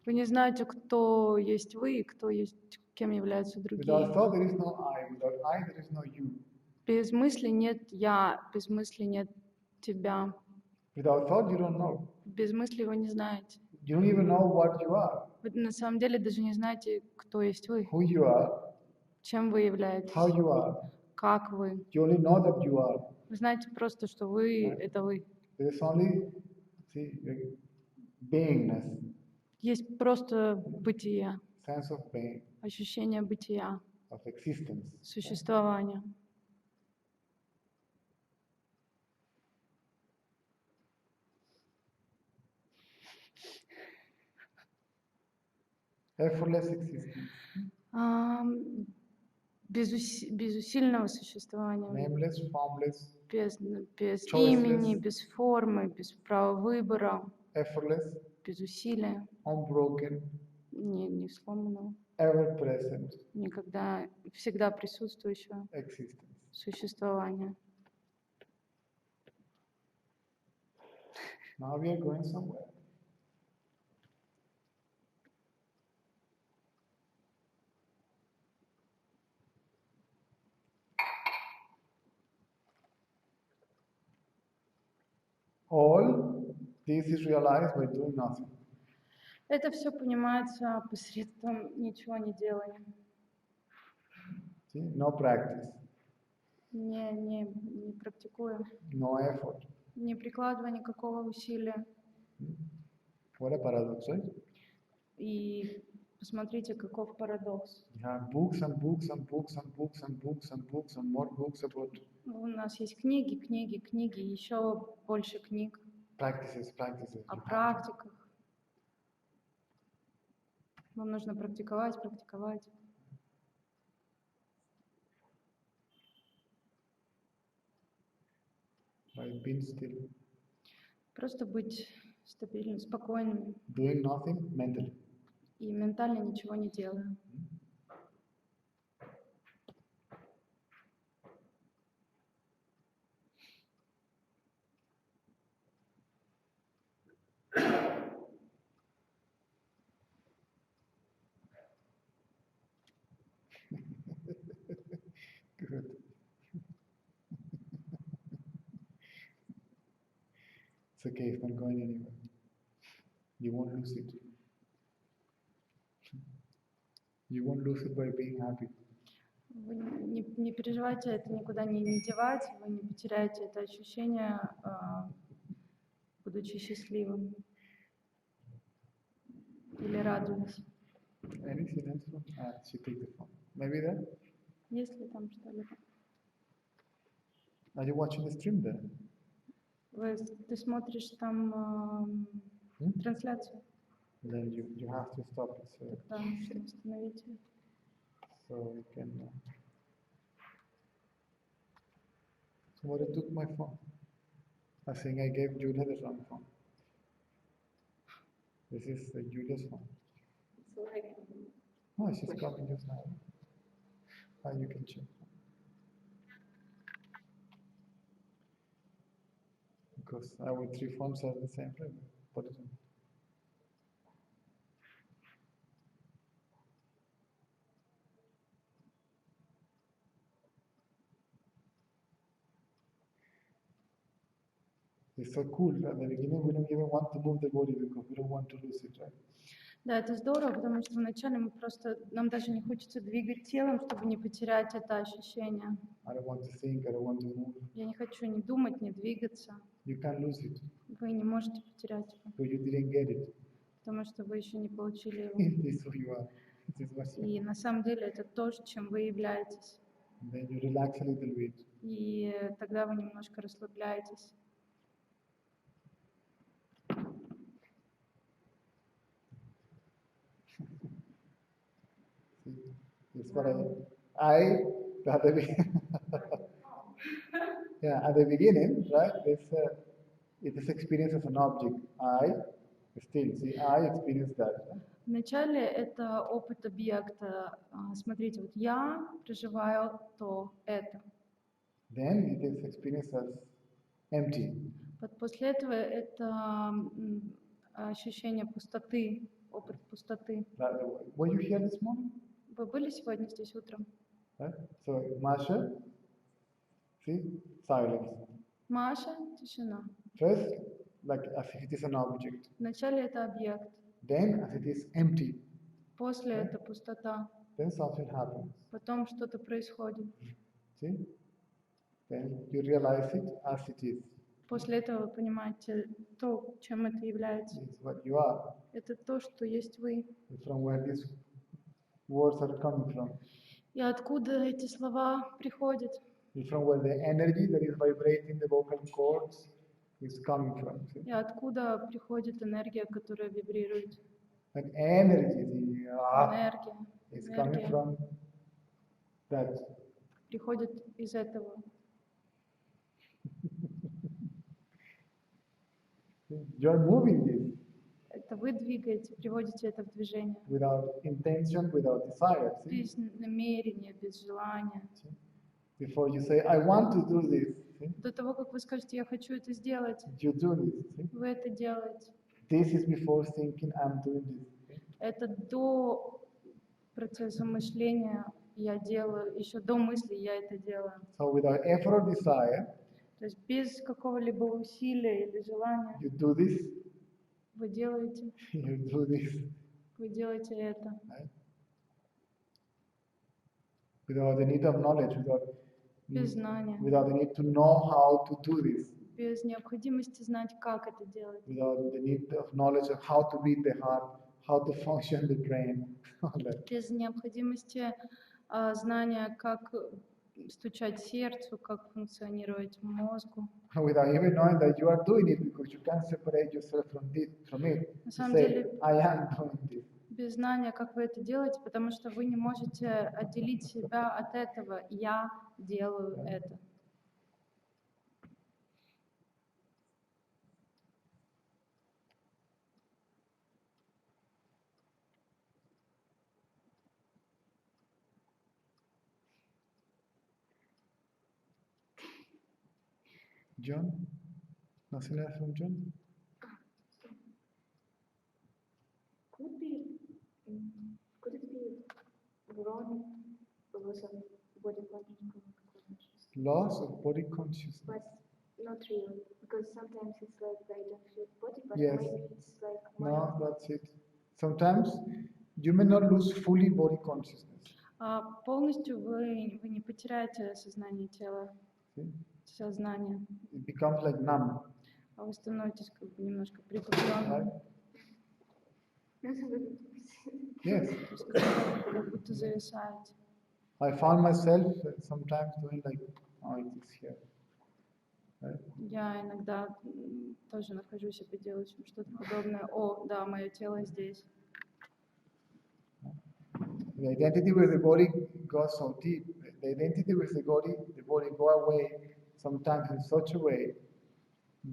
S2: вы не знаете, кто есть вы и кто есть, кем являются
S1: Without
S2: другие.
S1: thought, there is no I. Without I, there is no you.
S2: Без мысли нет я, без мысли нет тебя.
S1: Without thought, you don't know.
S2: Без мысли вы не знаете.
S1: You don't even know what you are,
S2: Вы на самом деле даже не знаете, кто есть вы,
S1: who you are,
S2: чем вы являетесь,
S1: how you are.
S2: как вы.
S1: You only know that you are.
S2: Вы знаете просто, что вы — это вы.
S1: There is only, beingness,
S2: Есть просто бытие,
S1: sense of being,
S2: ощущение бытия,
S1: of existence.
S2: существования.
S1: Effortless existence.
S2: Безусильного существования,
S1: Nameless, formless,
S2: без
S1: choiceless.
S2: имени, без формы, без права выбора,
S1: effortless,
S2: без усилия,
S1: unbroken,
S2: не сломанного,
S1: ever present
S2: никогда, всегда присутствующего
S1: existence.
S2: существования.
S1: Now we are going somewhere. All this is realized by doing nothing.
S2: Это все понимается посредством ничего не делания,
S1: See? No practice,
S2: не практикуя,
S1: no effort.
S2: не прикладывая никакого усилия.
S1: What a paradox, right?
S2: И посмотрите, каков парадокс.
S1: You have books and books and books and books and books and books and more books about
S2: У нас есть книги, книги, книги, еще больше книг
S1: practices, practices.
S2: о
S1: You have to-
S2: практиках. Вам нужно практиковать, практиковать.
S1: By being still,
S2: Просто быть стабильным, спокойным
S1: doing nothing mentally.
S2: и ментально ничего не делая.
S1: Good. It's okay, it's not going anywhere. You won't lose it. You won't lose it by being happy.
S2: Вы не переживайте, это никуда не девать, вы не потеряете это ощущение, будучи счастливым или радуясь.
S1: Anything else? She take the phone. Maybe that?
S2: Есть ли там что-либо?
S1: Are you watching the stream there?
S2: Ты смотришь там трансляцию?
S1: Then you have to stop it. So,
S2: Тогда нужно остановить ее.
S1: so you can. Somebody took my phone. I think I gave Julia the wrong phone. This is Julia's phone.
S3: So I can
S1: Oh, she's coming just now. You can check. Because our three phones are the same frame. Put it in. It's so cool. At the beginning, we don't even want to move the body because we don't want to lose it, right?
S2: Да, это здорово, потому что вначале нам даже не хочется двигать телом, чтобы не потерять это ощущение.
S1: I don't want to think, I don't want to move.
S2: Я не хочу ни думать, ни двигаться.
S1: You can't lose it,
S2: Вы не можете потерять его,
S1: but you didn't get it.
S2: потому что вы еще не получили его.
S1: This is who you are. This is what you are.
S2: И на самом деле это то, чем вы являетесь.
S1: Then you relax a little bit.
S2: И тогда вы немножко расслабляетесь.
S1: See, it's what at the yeah, at the beginning, right? It's this experience as an object. I experience that. Right?
S2: Вначале это опыт объекта. Смотрите, вот я проживаю это.
S1: Then it is experienced as empty.
S2: Вот после этого это ощущение пустоты, опыт пустоты.
S1: Were you here this morning?
S2: Вы были сегодня здесь утром?
S1: Right? So Masha, see, silence.
S2: Маша, тишина.
S1: First, like as if it is an object.
S2: Вначале это объект,
S1: Then, as it is empty,
S2: после это пустота,
S1: then something happens.
S2: потом что-то происходит.
S1: See? Then you realize it as it is.
S2: После этого вы понимаете то, чем это является.
S1: It's what you are.
S2: Это то, что есть вы.
S1: It's from where these words are coming from.
S2: И откуда эти слова приходят?
S1: It's from where the energy that is vibrating the vocal cords is coming from. See?
S2: И откуда приходит энергия, которая вибрирует?
S1: And energy
S2: Энергия.
S1: is coming
S2: Энергия
S1: from that.
S2: приходит из этого.
S1: You're moving this
S2: Это вы двигаете, приводите это в движение.
S1: without intention, without desire. See?
S2: Без намерения, без желания.
S1: Before you say, I want to do this, see?
S2: До того, как вы скажете, я хочу это сделать,
S1: You do this. See?
S2: вы это делаете.
S1: This is before thinking, I'm doing this. See?
S2: Это до процесса мышления я делаю, еще до мысли я это делаю.
S1: So without effort or desire,
S2: То есть без какого-либо усилия или желания
S1: you do this,
S2: вы делаете это.
S1: right? Without the need of knowledge,
S2: Без знания,
S1: without the need to know how to do this,
S2: без необходимости знать, как это делать,
S1: without the need of knowledge of how to beat the heart, how to function the brain, all that.
S2: без необходимости знания, как стучать сердцу, как функционировать мозгу.
S1: Without even knowing that you are doing it because you can't separate yourself from it.
S2: На
S1: You
S2: самом
S1: say,
S2: деле,
S1: I am doing this.
S2: без знания, как вы это делаете, потому что вы не можете отделить себя от этого. Я делаю это.
S1: John? Nothing else from John?
S3: Could it be wrong because of body consciousness.
S1: Loss of body consciousness.
S3: But not real, because sometimes it's like I don't feel body, but
S1: Yes.
S3: maybe it's like
S1: No,
S3: mind.
S1: that's it. Sometimes you may not lose fully body consciousness.
S2: Полностью вы не потеряете сознание тела,
S1: See?
S2: сознание,
S1: It becomes like numb,
S2: а вы становитесь как бы немножко притупленным,
S1: right? Yes.
S2: как будто зависаете.
S1: I found myself sometimes doing like, oh, it is here. Right?
S2: Я иногда тоже нахожу себе делать что-то подобное. О, да, мое тело здесь.
S1: The identity with the body goes so deep. The identity with the body go away sometimes in such a way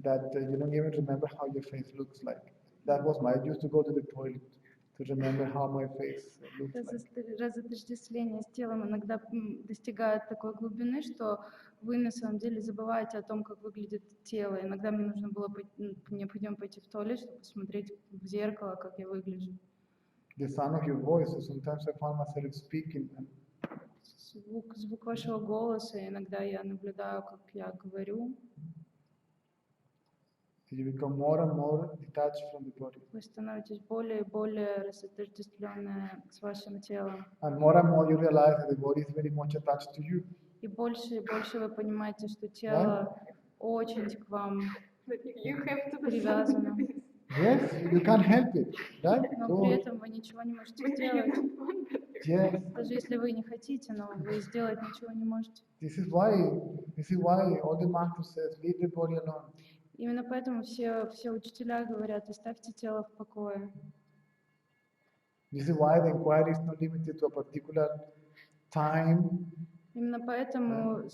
S1: that you don't even remember how your face looks like. That was I used to go to the toilet to remember how my face looks like.
S2: Разотождествление с телом иногда достигает такой глубины, что вы на самом деле забываете о том, как выглядит тело. Иногда мне нужно было необходимо пойти в туалет, чтобы посмотреть в зеркало, как я выгляжу.
S1: The sound of your voice. So sometimes I found myself speaking and
S2: Звук вашего голоса, иногда я наблюдаю, как я говорю.
S1: you become more and more detached from the body.
S2: Вы становитесь более и более разотождествленные с вашим телом.
S1: And more you realize that the body is very much attached to you.
S2: И больше вы понимаете, что тело очень к вам
S3: But you have to do
S2: привязано.
S3: something.
S1: Yes, you can't help it, right?
S2: Но при этом вы ничего не можете сделать.
S1: Yes.
S2: Даже если вы не хотите, но вы сделать ничего не можете.
S1: This is why all the masters says, leave the body alone.
S2: Именно поэтому все учителя говорят, оставьте тело в покое.
S1: This is why the inquiry is not limited to a particular time.
S2: Именно поэтому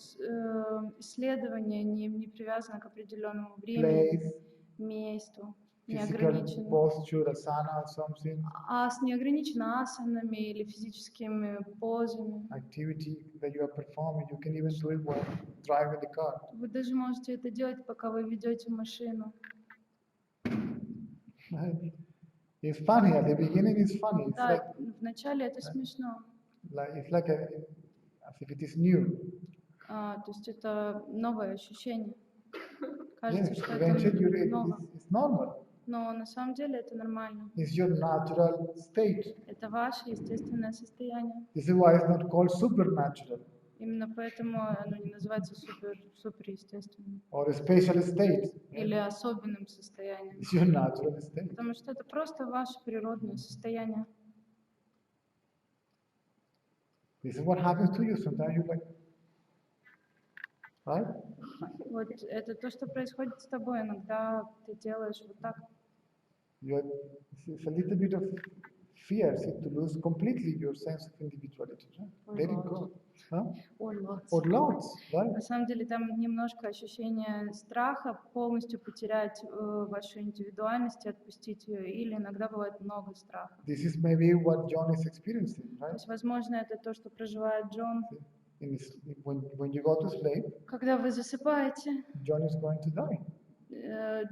S2: исследование не привязано к определенному времени,
S1: Place,
S2: месту, не
S1: physical
S2: ограничено.
S1: posture, asana or something,
S2: Не ограничено асанами или физическими позами.
S1: activity that you are performing. You can even do it while driving the car.
S2: Вы даже можете это делать, пока вы ведете машину.
S1: Right? It's funny, at the beginning it's funny. It's
S2: Да, вначале это смешно.
S1: it's like as if it is new.
S2: То есть это новое ощущение.
S1: Yes,
S2: Кажется, что
S1: eventually
S2: это ново.
S1: it's normal.
S2: Но на самом деле это нормально.
S1: It's your natural state.
S2: Это ваше естественное состояние.
S1: This is why it's not called supernatural
S2: Именно поэтому оно не называется суперестественным
S1: or a special state.
S2: или особенным состоянием.
S1: It's your natural state.
S2: Потому что это просто ваше природное состояние.
S1: This is what happens to you. Sometimes you're like, right?
S2: Вот это то, что происходит с тобой. Иногда ты делаешь вот так.
S1: It's a little bit of fear to lose completely your sense of individuality. Right? Let it go. Huh? Or lots, right?
S2: На самом деле там немножко ощущение страха полностью потерять вашу индивидуальность и отпустить ее. Или иногда бывает много страха.
S1: This is maybe what John is experiencing,
S2: То
S1: right?
S2: есть, возможно, это то, что проживает Джон.
S1: When you go to sleep,
S2: Когда вы засыпаете,
S1: John is going to die.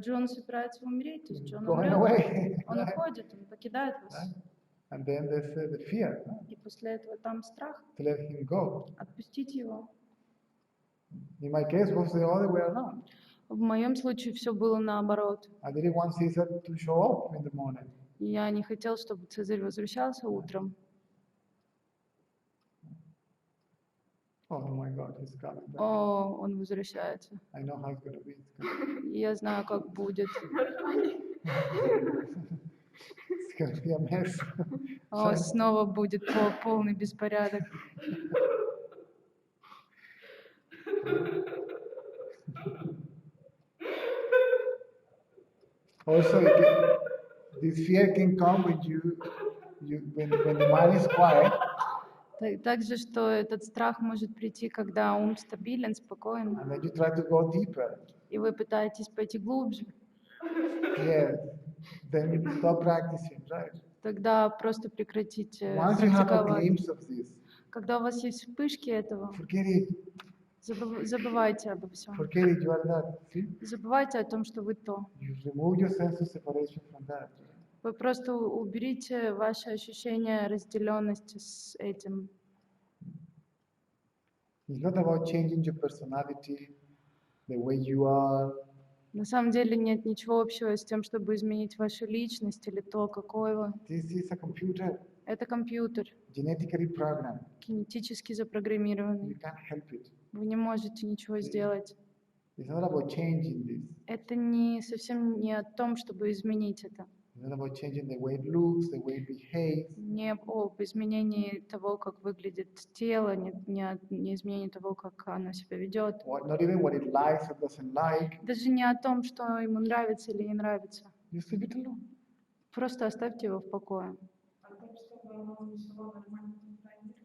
S2: Джон собирается умереть, то есть Джон
S1: Going
S2: умрет.
S1: away.
S2: Он
S1: Right?
S2: уходит, он покидает вас.
S1: Right? And then there's the fear, right?
S2: И после этого там страх.
S1: To let him go.
S2: Отпустить его.
S1: In my case, it was the other way around.
S2: В моем случае все было наоборот.
S1: I didn't want Caesar to show up in the morning.
S2: Я не хотел, чтобы Цезарь возвращался утром.
S1: Oh my God, he's coming back.
S2: О, он возвращается.
S1: I know how it's going to be.
S2: Я знаю, как будет.
S1: It's going to be a mess.
S2: О, снова будет полный беспорядок.
S1: Also, this fear can come when the mind is quiet.
S2: Также, что этот страх может прийти, когда ум стабилен, спокоен,
S1: And then you try to go deeper.
S2: и вы пытаетесь пойти глубже.
S1: Yes. Then you stop practicing, right?
S2: Тогда просто прекратите
S1: Once you have a
S2: практиковать.
S1: glimpse of this,
S2: Когда у вас есть вспышки этого,
S1: forget it.
S2: забывайте обо всем.
S1: Forget it. You are that. See?
S2: Забывайте о том, что вы то.
S1: You remove your sense of separation from that.
S2: Вы просто уберите ваше ощущение разделенности с этим.
S1: It's not about changing your personality, the way you are.
S2: На самом деле нет ничего общего с тем, чтобы изменить вашу личность или то, какой вы.
S1: This is a computer,
S2: Это компьютер,
S1: genetically programmed.
S2: генетически
S1: You
S2: запрограммированный.
S1: can't help it.
S2: Вы не можете ничего сделать.
S1: It's not about changing this.
S2: Это не совсем не о том, чтобы изменить это.
S1: It's not about changing the way it looks, the way it behaves.
S2: Не об изменении того, как выглядит тело, не изменении того, как оно себя ведет.
S1: Not even what it likes or doesn't like.
S2: Даже не о том, что ему нравится или не нравится.
S1: Just leave it alone.
S2: Просто оставьте его в покое.
S4: О том, чтобы оно начало нормально функционировать.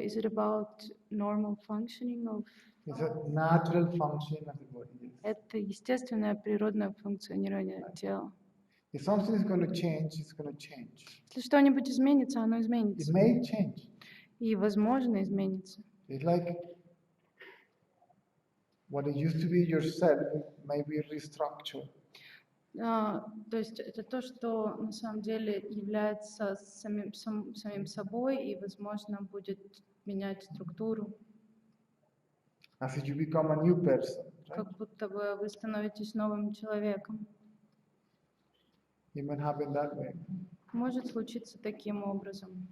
S2: Is it about normal functioning of...
S1: It's a natural function of the body. Yes.
S2: Это естественное природное функционирование тела.
S1: If something is going to change, it's going to change.
S2: Если что-нибудь изменится, оно
S1: It
S2: изменится.
S1: may change.
S2: И, возможно, изменится.
S1: It's like what it used to be yourself may be restructured.
S2: То есть это то, что на самом деле является самим собой и, возможно, будет менять структуру.
S1: As if you become a new person. Right?
S2: Как будто бы вы становитесь новым человеком.
S1: It might happen that way.
S2: Может случиться таким образом.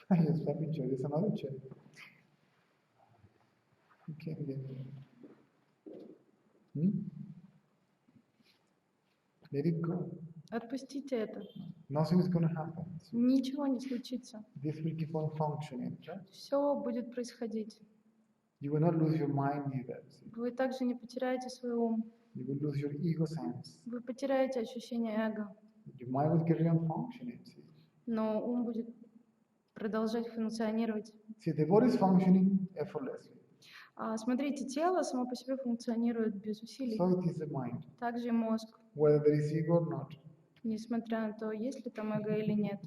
S1: Yes, let me show you. There's another chair. You can't get it. Let it go.
S2: Отпустите это.
S1: Nothing is going to happen.
S2: Ничего не случится.
S1: This will keep on functioning. Right?
S2: Все будет происходить.
S1: You will not lose your mind either. See?
S2: Вы также не потеряете свой ум.
S1: You will lose your ego sense.
S2: Вы потеряете ощущение эго.
S1: Your mind will carry on functioning. See?
S2: Но ум будет продолжать функционировать.
S1: See, the body is functioning effortlessly.
S2: Смотрите, тело само по себе функционирует без усилий.
S1: So it is the mind,
S2: Также и мозг,
S1: whether there is ego or not.
S2: несмотря на то, есть ли там эго или нет.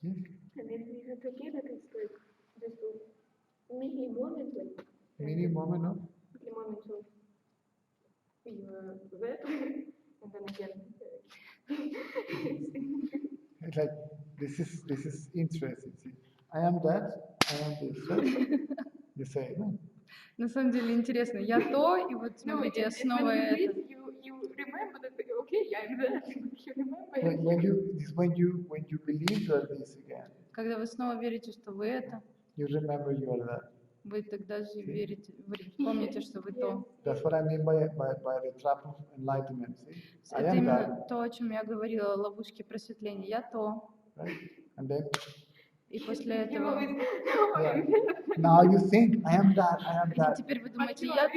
S1: Yes.
S3: And if we have to give it, it's like just a mini moment, like
S1: Mini moment of
S3: mini moment of you're there, and then again.
S1: it's like this is interesting. See, I am that, I am this. Right? You say no.
S2: На самом деле интересно, я то, и вот смотрите, я снова
S3: when you
S2: это.
S3: breathe, you remember that, okay, I'm there. You remember it.
S1: When you believe you are this again,
S2: Когда вы снова верите, что вы это,
S1: you remember you are that.
S2: вы тогда же верите, вы помните, что вы то.
S1: That's what I mean by the trap of enlightenment. See, I
S2: Это
S1: am
S2: именно
S1: that,
S2: то, о чем я говорила, ловушки просветления. Я то,
S1: right? And then
S2: и после
S3: You
S2: этого...
S3: always,
S1: yeah. Now you think I am that, I am
S2: И
S1: that.
S2: теперь вы думаете, я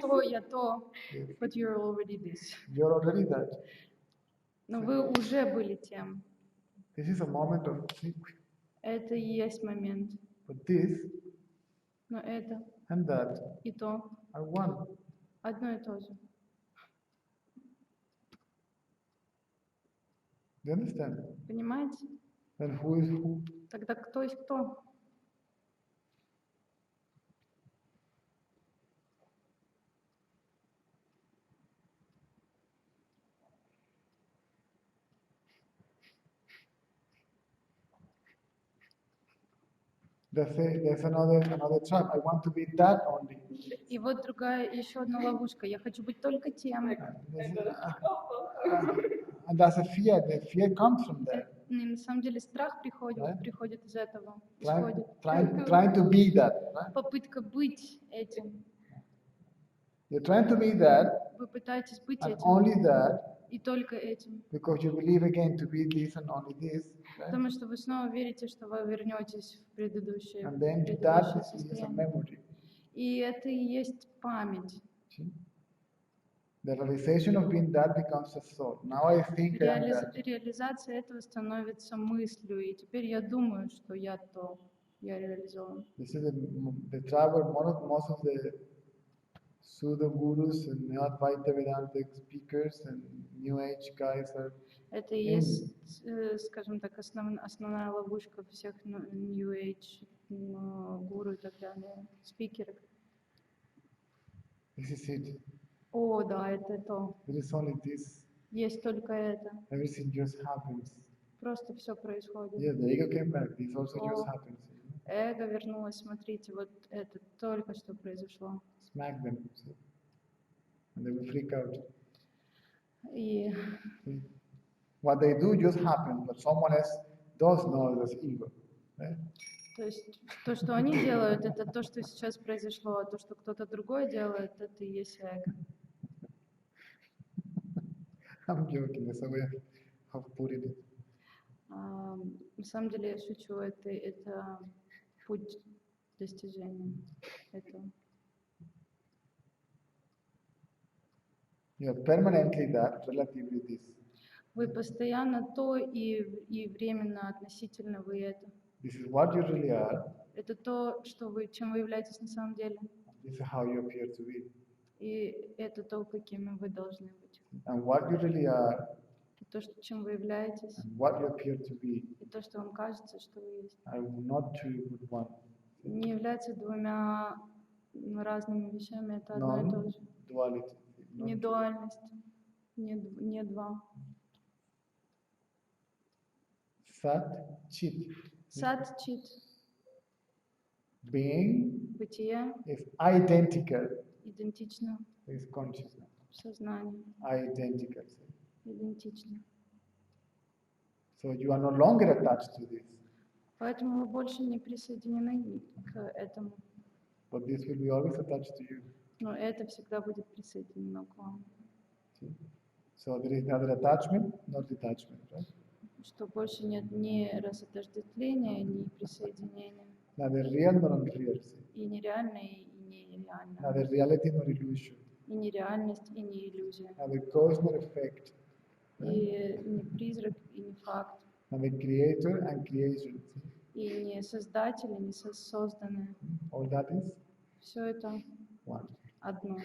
S2: то,
S1: Yes.
S2: but you're already this.
S1: You're already that.
S2: Но вы уже были тем.
S1: This is a moment of see,
S2: Это и есть момент.
S1: but this
S2: Но это
S1: and that
S2: и то
S1: are one.
S2: одно и то же.
S1: Do you understand?
S2: Понимаете?
S1: Then who is who?
S2: Тогда кто есть кто?
S1: There's another trap. I want to be that only.
S2: И вот другая, еще одна ловушка. Я хочу быть только тем.
S1: And that's a fear. The fear comes from there.
S2: И на самом деле страх
S1: Да.
S2: приходит из этого,
S1: Trying,
S2: исходит.
S1: trying to be that. Right?
S2: Попытка быть этим.
S1: You're trying to be that
S2: Вы пытаетесь быть
S1: and
S2: этим
S1: only that
S2: и только этим.
S1: because you believe again to be this and only this. Right?
S2: Потому что вы снова верите, что вы вернетесь в предыдущее,
S1: And then
S2: предыдущее
S1: that is a
S2: состояние.
S1: memory.
S2: И это и есть память.
S1: See? The realization of being that becomes a thought. Now I think I am that.
S2: Реализация этого становится мыслью. И теперь я думаю, что я то, я реализован.
S1: This is the trap where most of the pseudo gurus and Advaita Vedantic speakers and New Age guys are.
S2: Это и есть, скажем так, основная ловушка всех New Age гуру и так далее, спикеры.
S1: This is it.
S2: О, да, это то.
S1: There is only this.
S2: Есть только это.
S1: Everything just happens.
S2: Просто все происходит.
S1: Yeah, the ego came back. This also just
S2: О,
S1: happens.
S2: эго вернулось, смотрите, вот это только что произошло.
S1: Smack them. See? And they will freak out.
S2: И
S1: See? What they do just happens, but someone else does know that's ego. Right?
S2: то есть то, что они делают, это то, что сейчас произошло, а то, что кто-то другой делает, это и есть эго.
S1: I'm joking. That's the way I've put it.
S2: На самом деле я шучу, это путь достижения этого.
S1: You're permanently that, relatively this.
S2: Вы постоянно то и временно относительно вы это.
S1: This is what you really are.
S2: Это то, что вы, чем вы являетесь на самом деле.
S1: This is how you appear to be.
S2: И это то, какими вы должны быть.
S1: And what you really are,
S2: И то, чем вы являетесь,
S1: and what you appear to be,
S2: и то, что вам кажется, что вы есть,
S1: are not two but one.
S2: не являются двумя разными вещами, это одно и то же.
S1: Non-duality.
S2: Не дуальность, не два.
S1: Sat, Chit.
S2: Сад, чит,
S1: Being
S2: бытие
S1: is identical
S2: идентично,
S1: with consciousness.
S2: сознание
S1: Identical.
S2: идентично.
S1: So you are no longer attached to this,
S2: Поэтому вы больше не присоединены к этому.
S1: but this will be always attached to you.
S2: Но это всегда будет присоединено к вам.
S1: See? So there is neither attachment nor detachment, right?
S2: Что больше нет ни разотождествления, ни присоединения.
S1: Neither real nor unreal. See?
S2: И нереальное, и нереальное.
S1: Neither reality nor illusion.
S2: И нереальность, и не иллюзия.
S1: Neither cause nor effect.
S2: И не призрак, и не факт.
S1: Neither creator and creation. See?
S2: И не создатель, и не созданное.
S1: All that is
S2: Все это
S1: one.
S2: одно.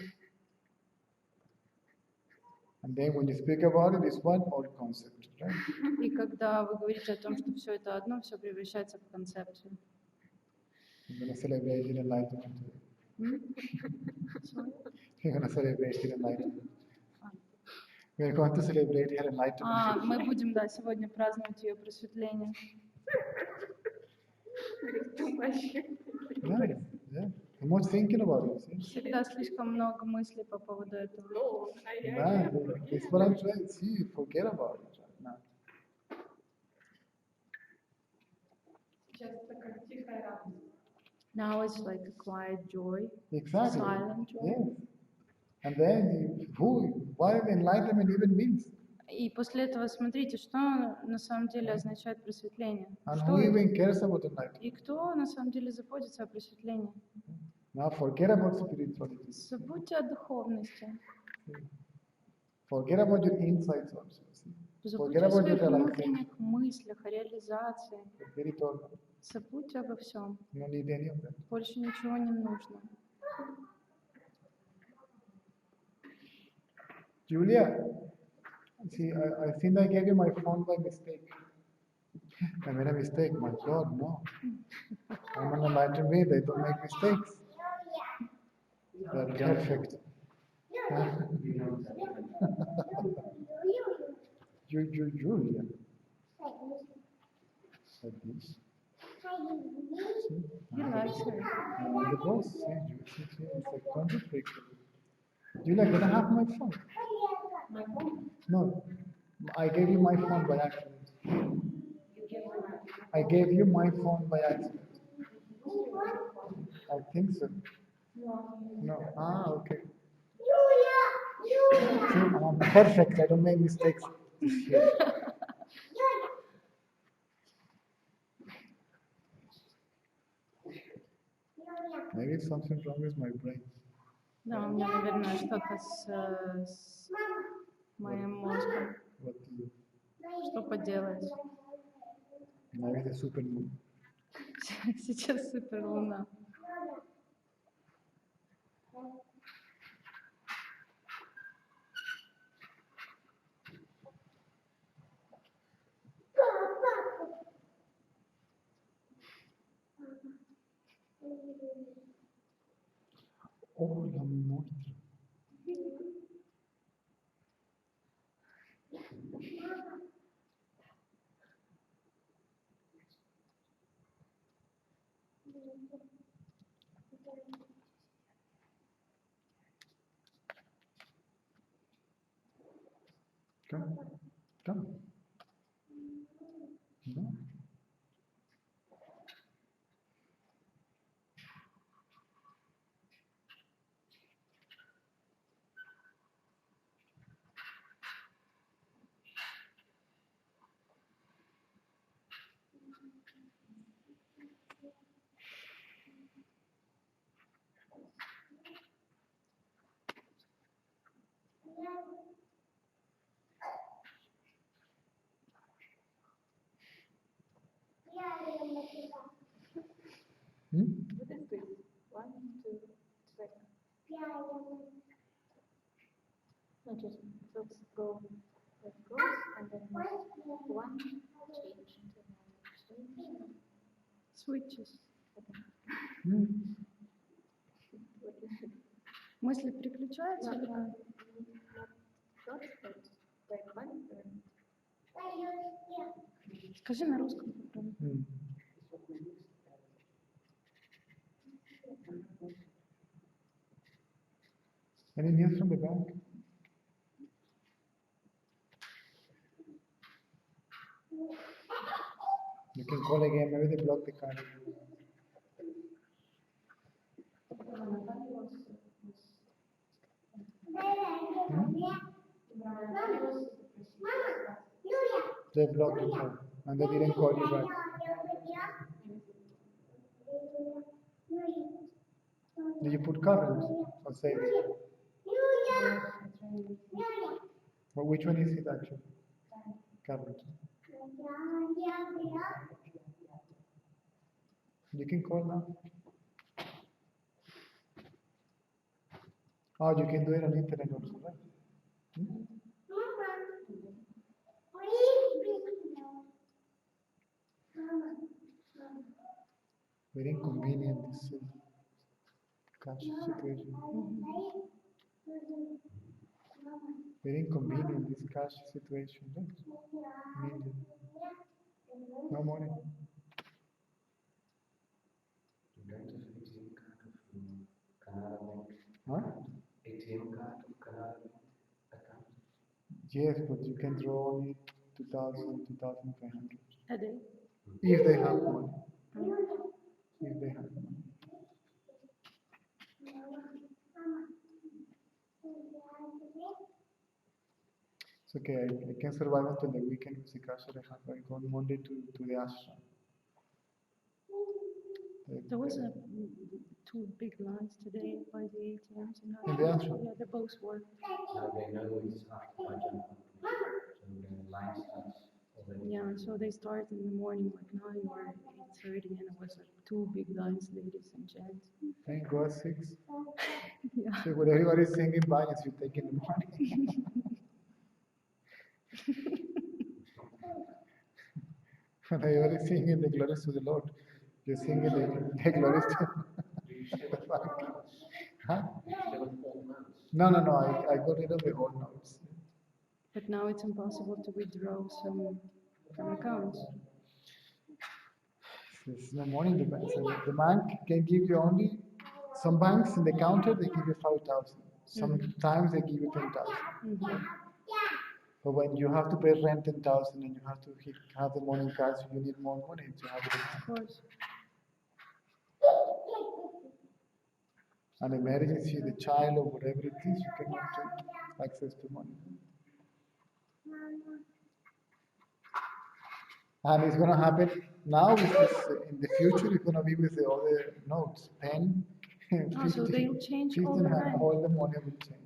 S1: And then when you speak about it, it's one old concept, right?
S2: И когда вы говорите о том, что все это одно, все превращается в концепцию.
S1: We're going to celebrate the enlightenment today.
S2: Sorry?
S1: We're going to celebrate the enlightenment. We're going to celebrate her enlightenment.
S2: Мы будем, да, сегодня праздновать ее просветление.
S1: Yeah, yeah. Too much thinking about it, see?
S2: Всегда слишком много мыслей по поводу этого.
S1: Man, that's what I'm trying to see. Forget about it right now.
S4: Сейчас такая тихая радость.
S2: Now it's like a quiet joy,
S1: Exactly.
S2: silent joy.
S1: Yes. And then, what enlightenment even means?
S2: И после этого смотрите, что на самом деле означает просветление.
S1: And
S2: Что
S1: who
S2: это?
S1: even cares about enlightenment?
S2: И кто на самом деле заботится о просветлении?
S1: Now forget about spirituality.
S2: Забудьте о духовности.
S1: Forget about your insights also. See?
S2: Забудьте
S1: Forget
S2: о
S1: about your
S2: своих
S1: realization.
S2: внутренних мыслях, о реализации.
S1: Forget it all.
S2: Забудьте обо всем.
S1: You don't need any of that.
S2: Больше ничего не нужно.
S1: Julia, see, I think I gave you my phone by mistake. I made a mistake. My God, no. I'm an enlightened way. They don't make mistakes. They're perfect. Huh? Julia. Like this. See?
S2: He likes her.
S1: I'm the boss. See, it's like conflict. Julia, can I have my phone?
S4: My phone?
S1: No, I gave you my phone by accident.
S4: You get my
S1: I gave you my phone by accident. I think so. No. Ah, okay. See, I'm perfect. I don't make mistakes. Maybe it's something wrong with my brain.
S2: Да, у меня, наверное, что-то с моим мозгом.
S1: What to do?
S2: Что поделать?
S1: Maybe the supermoon.
S2: Сейчас супер луна.
S1: Oh, la muestra. Come, come. No. Hmm?
S3: What is this? 1, 2, 3. No, just let's go like goes and then 1 change into another change.
S2: Switches.
S1: Hmm.
S2: Мысли переключаются или как?
S3: Not thoughts, but like 1 and
S2: Скажи на русском попробуй.
S1: Hmm. Any news from the bank? You can call again, maybe they blocked the card. They blocked the card and they didn't call you back. Did you put current or savings? Well, which one is it actually? Current. You can call now. Oh, you can do it on internet also, right? Hmm? Very inconvenient this cash situation. Very inconvenient this cash situation, right? Million. No money. Huh?
S6: ATM card of Canada account.
S1: Yes, but you can draw only 2,000, 2,500.
S2: A day.
S1: If they have money. If they have money. It's okay, I can survive until the weekend with the cash that I have. I go on Monday to the ashram.
S2: There was two big lines today by the ATMs in
S1: In the ashram?
S2: Yeah, they both worked.
S6: Now they know it's after Bhajan, so the line starts already.
S2: Yeah, so they start in the morning like 9 or 8:30, and it was like two big lines, ladies and gents.
S1: Thank God, 6.
S2: Yeah.
S1: So when everybody's singing Bhajans, you take in the morning. When everybody's singing the glories to the Lord, you're singing the glories to Huh? No, I got rid of the old notes.
S2: But now it's impossible to withdraw some from accounts.
S1: It's in the morning, the bank can give you only, some banks in the counter, they give you 5,000. Sometimes they give you 10,000. But when you have to pay rent 10,000 and you have to have the money in cash, you need more money to have it.
S2: Of course.
S1: An emergency, the child or whatever it is, you cannot take access to money. And it's going to happen now with this, in the future, it's going to be with the other notes, 10, 50,
S2: So they'll change all
S1: 15,
S2: the time.
S1: all the money will change.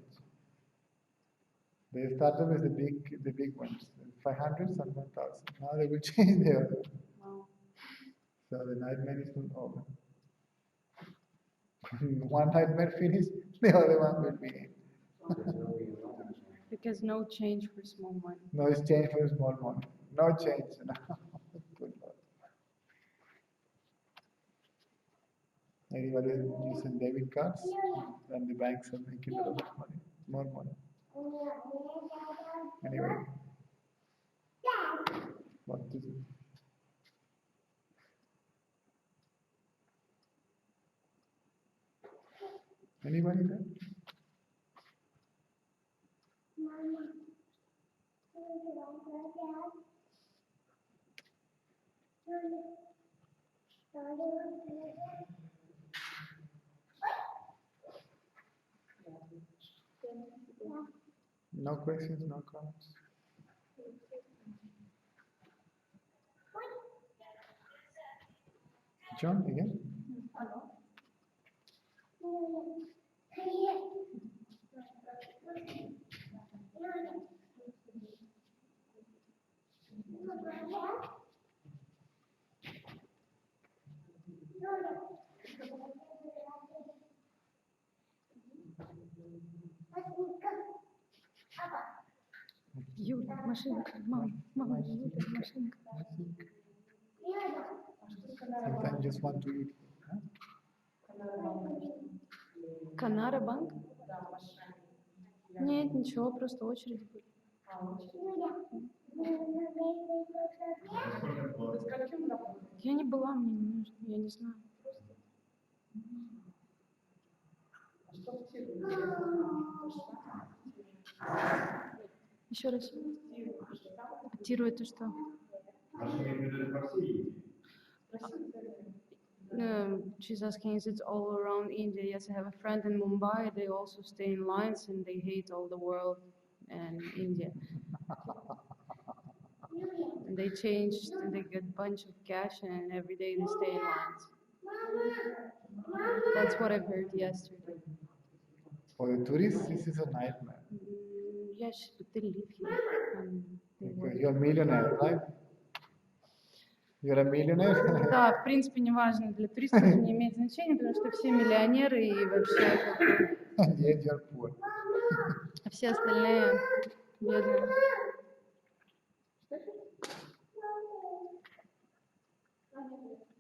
S1: They started with the big ones, 500 and 1,000. Now they will change the other.
S2: Wow.
S1: So the nightmare is not over. One nightmare finished, the other one will begin.
S2: Because no change for small money.
S1: No exchange for small money. No change. No. Good Lord. Everybody is using debit cards, and the banks are making a lot of money, more money. Anyway, what to do? Anybody there? No questions, no comments. John, again?
S2: Юля, машинка, мама, Юля, машинка.
S1: Sometimes just want to eat. Huh?
S2: Канара банк? Нет, ничего, просто очередь были. Я не была, мне не нужно, я не знаю. Еще раз. Тиру это что? She's asking, is it all around India? Yes, I have a friend in Mumbai. They also stay in lines and they hate all the world and India. And they changed and they get a bunch of cash and every day they stay in lines. That's what I've heard yesterday.
S1: For the tourists, this is a nightmare.
S2: Yes, but they live here. And they work.
S1: Because you're a millionaire, right? You're a millionaire.
S2: Да, в принципе, не важно, для туристов это не имеет значения, потому что все миллионеры и вообще как бы,
S1: And yet you're poor.
S2: а все остальные бедные.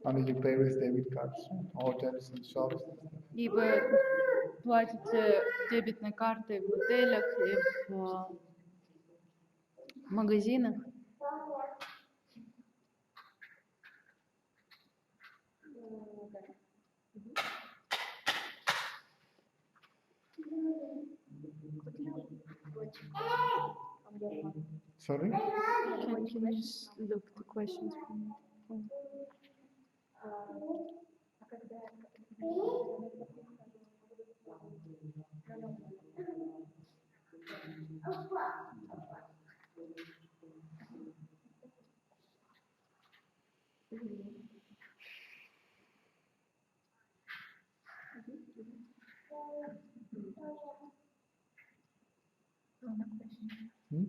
S1: Only you pay with debit cards, hotels and shops.
S2: И вы платите дебетной картой в отелях и в магазинах.
S1: Sorry?
S2: Can you just look the questions for me?
S1: Hmm?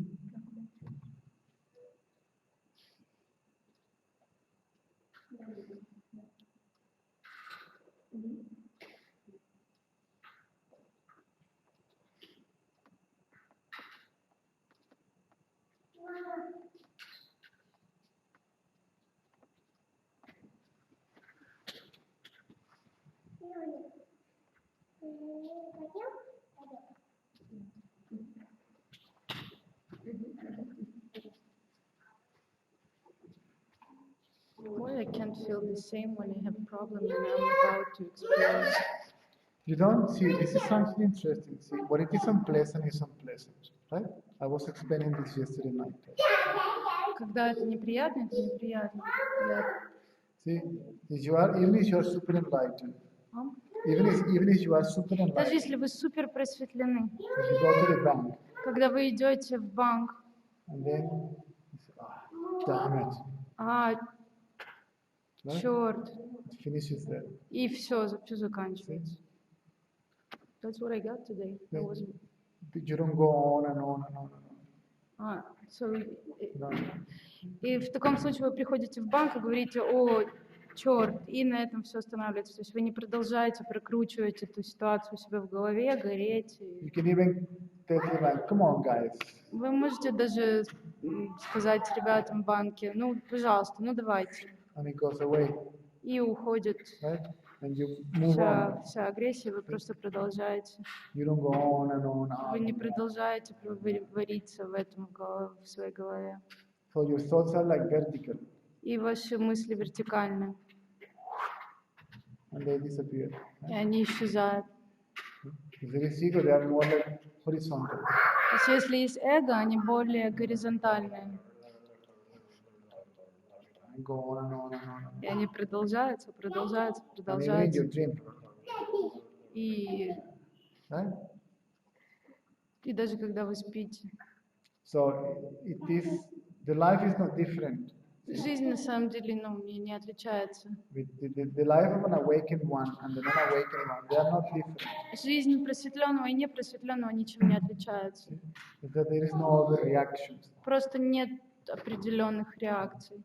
S2: Why I can't feel the same when I have a problem and I'm about to experience.
S1: You don't see, this is something interesting. See, what it is unpleasant is unpleasant, right? I was explaining this yesterday night.
S2: Когда это неприятно, это неприятно.
S1: See, if you are, even if you are super enlightened,
S2: А?
S1: even if you are super
S2: Даже
S1: enlightened,
S2: если вы супер просветлены,
S1: if you go to the bank
S2: когда вы идете в банк,
S1: and then you say, damn it,
S2: а,
S1: right?
S2: черт,
S1: It finishes there.
S2: и все заканчивается. That's what I got today. I
S1: Then
S2: wasn't.
S1: you don't go on and on and on and on.
S2: So,
S1: No.
S2: и в таком случае вы приходите в банк и говорите, о, черт, и на этом все останавливается. То есть вы не продолжаете прокручивать эту ситуацию у себя в голове, гореть.
S1: You can even tell the bank, come on, guys.
S2: Вы можете даже сказать ребятам в банке, ну, пожалуйста, ну давайте.
S1: And it goes away,
S2: И уходит.
S1: right? and you move on.
S2: вся агрессия, вы просто продолжаете.
S1: You don't go on and on.
S2: Вы не продолжаете вариться в этом в своей голове.
S1: So your thoughts are like vertical,
S2: И ваши мысли вертикальны,
S1: and they disappear.
S2: и они исчезают.
S1: If there is ego, they are more like horizontal.
S2: То есть если есть эго, они более горизонтальные.
S1: And go on and on and on.
S2: И они продолжаются, продолжаются,
S1: And even in
S2: продолжаются.
S1: your dream,
S2: И
S1: right?
S2: даже когда вы спите.
S1: So it is, the life is not different.
S2: Жизнь на самом деле, не отличается.
S1: The life of an awakened one and the non-awakened one, they are not different.
S2: Жизнь просветленного и непросветленного ничем не отличается.
S1: Because there is no other reactions.
S2: Просто нет определенных реакций.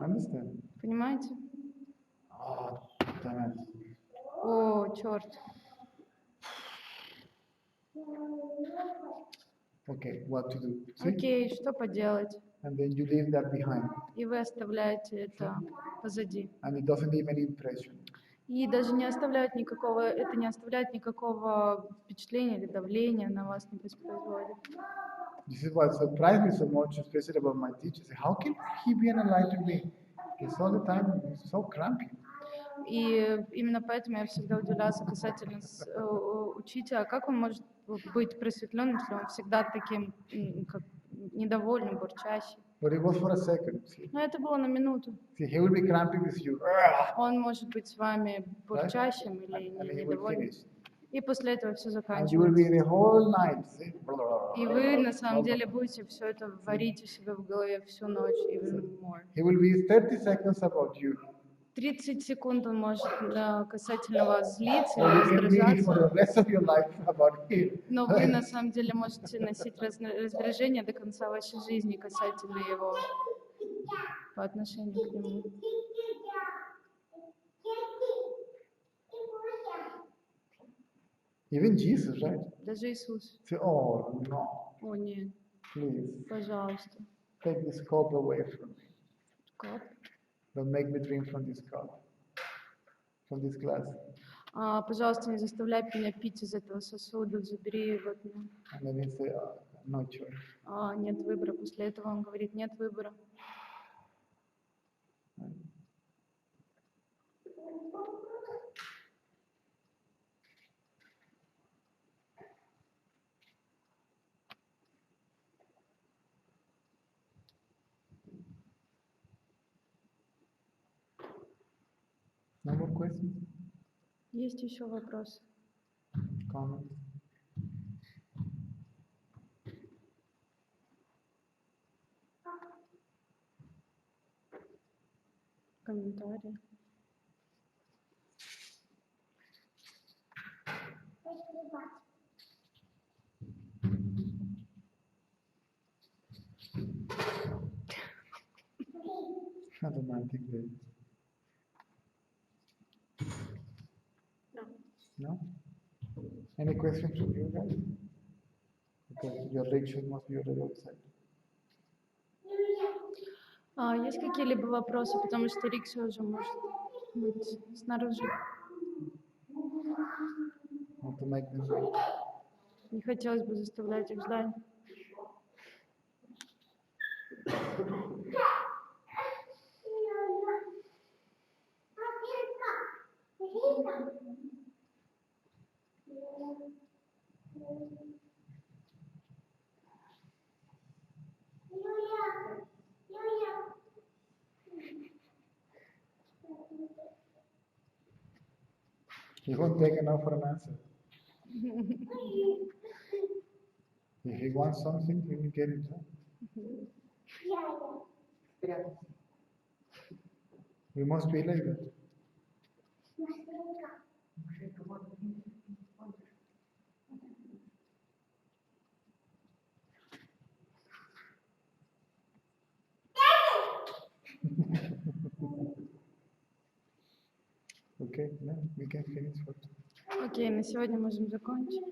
S1: Understand?
S2: Понимаете?
S1: Oh, damn it.
S2: О, черт.
S1: Okay, what to do? See?
S2: Окей, что поделать?
S1: And then you leave that behind.
S2: И вы оставляете это позади.
S1: And it doesn't leave any impression.
S2: И даже это не оставляет никакого впечатления или давления на вас не производит.
S1: This is what surprised me so much, especially about my teachers. How can he be an enlightened being? Because all the time he's so crampy.
S2: И именно поэтому я всегда удивлялся касательно учителя, как он может быть просветленным, если он всегда таким как недовольным, бурчащим.
S1: But it was for a second. See?
S2: Но это было на минуту.
S1: See, he will be cramping with you.
S2: Он может быть с вами бурчащим или
S1: And then he will
S2: недовольным.
S1: finish.
S2: И после этого все
S1: And you will
S2: заканчивается.
S1: be the whole night. See?
S2: И вы на самом деле будете все это варить у себя в голове всю ночь, even more.
S1: He will be 30 seconds about you.
S2: 30 секунд он может касательно вас злиться
S1: Or you
S2: или
S1: can be for
S2: раздражаться,
S1: the rest of your life about him.
S2: но вы на самом деле можете носить раздражение до конца вашей жизни касательно его по отношению к нему.
S1: Even Jesus, right?
S2: Даже Иисус.
S1: Say, oh no,
S2: О, нет,
S1: please
S2: пожалуйста.
S1: take this cup away from me.
S2: Как?
S1: Don't make me drink from this cup, from this glass.
S2: Пожалуйста, не заставляй меня пить из этого сосуда, забери его от меня.
S1: And then he say, no choice.
S2: Нет выбора. После этого он говорит, нет выбора.
S1: No more questions?
S2: Есть еще вопросы?
S1: Comments?
S2: Комментарии?
S1: Not a romantic day.
S3: No.
S1: No? Any questions from you guys? Because your rickshaw must be already outside.
S2: Есть какие-либо вопросы, потому что рикша уже может быть снаружи.
S1: Not to make them wait.
S2: Не хотелось бы заставлять их ждать.
S1: He won't take enough for an answer. If he wants something, he will get it. Huh? We must be like that. Okay, now we can finish for
S2: Окей, на сегодня можем закончить.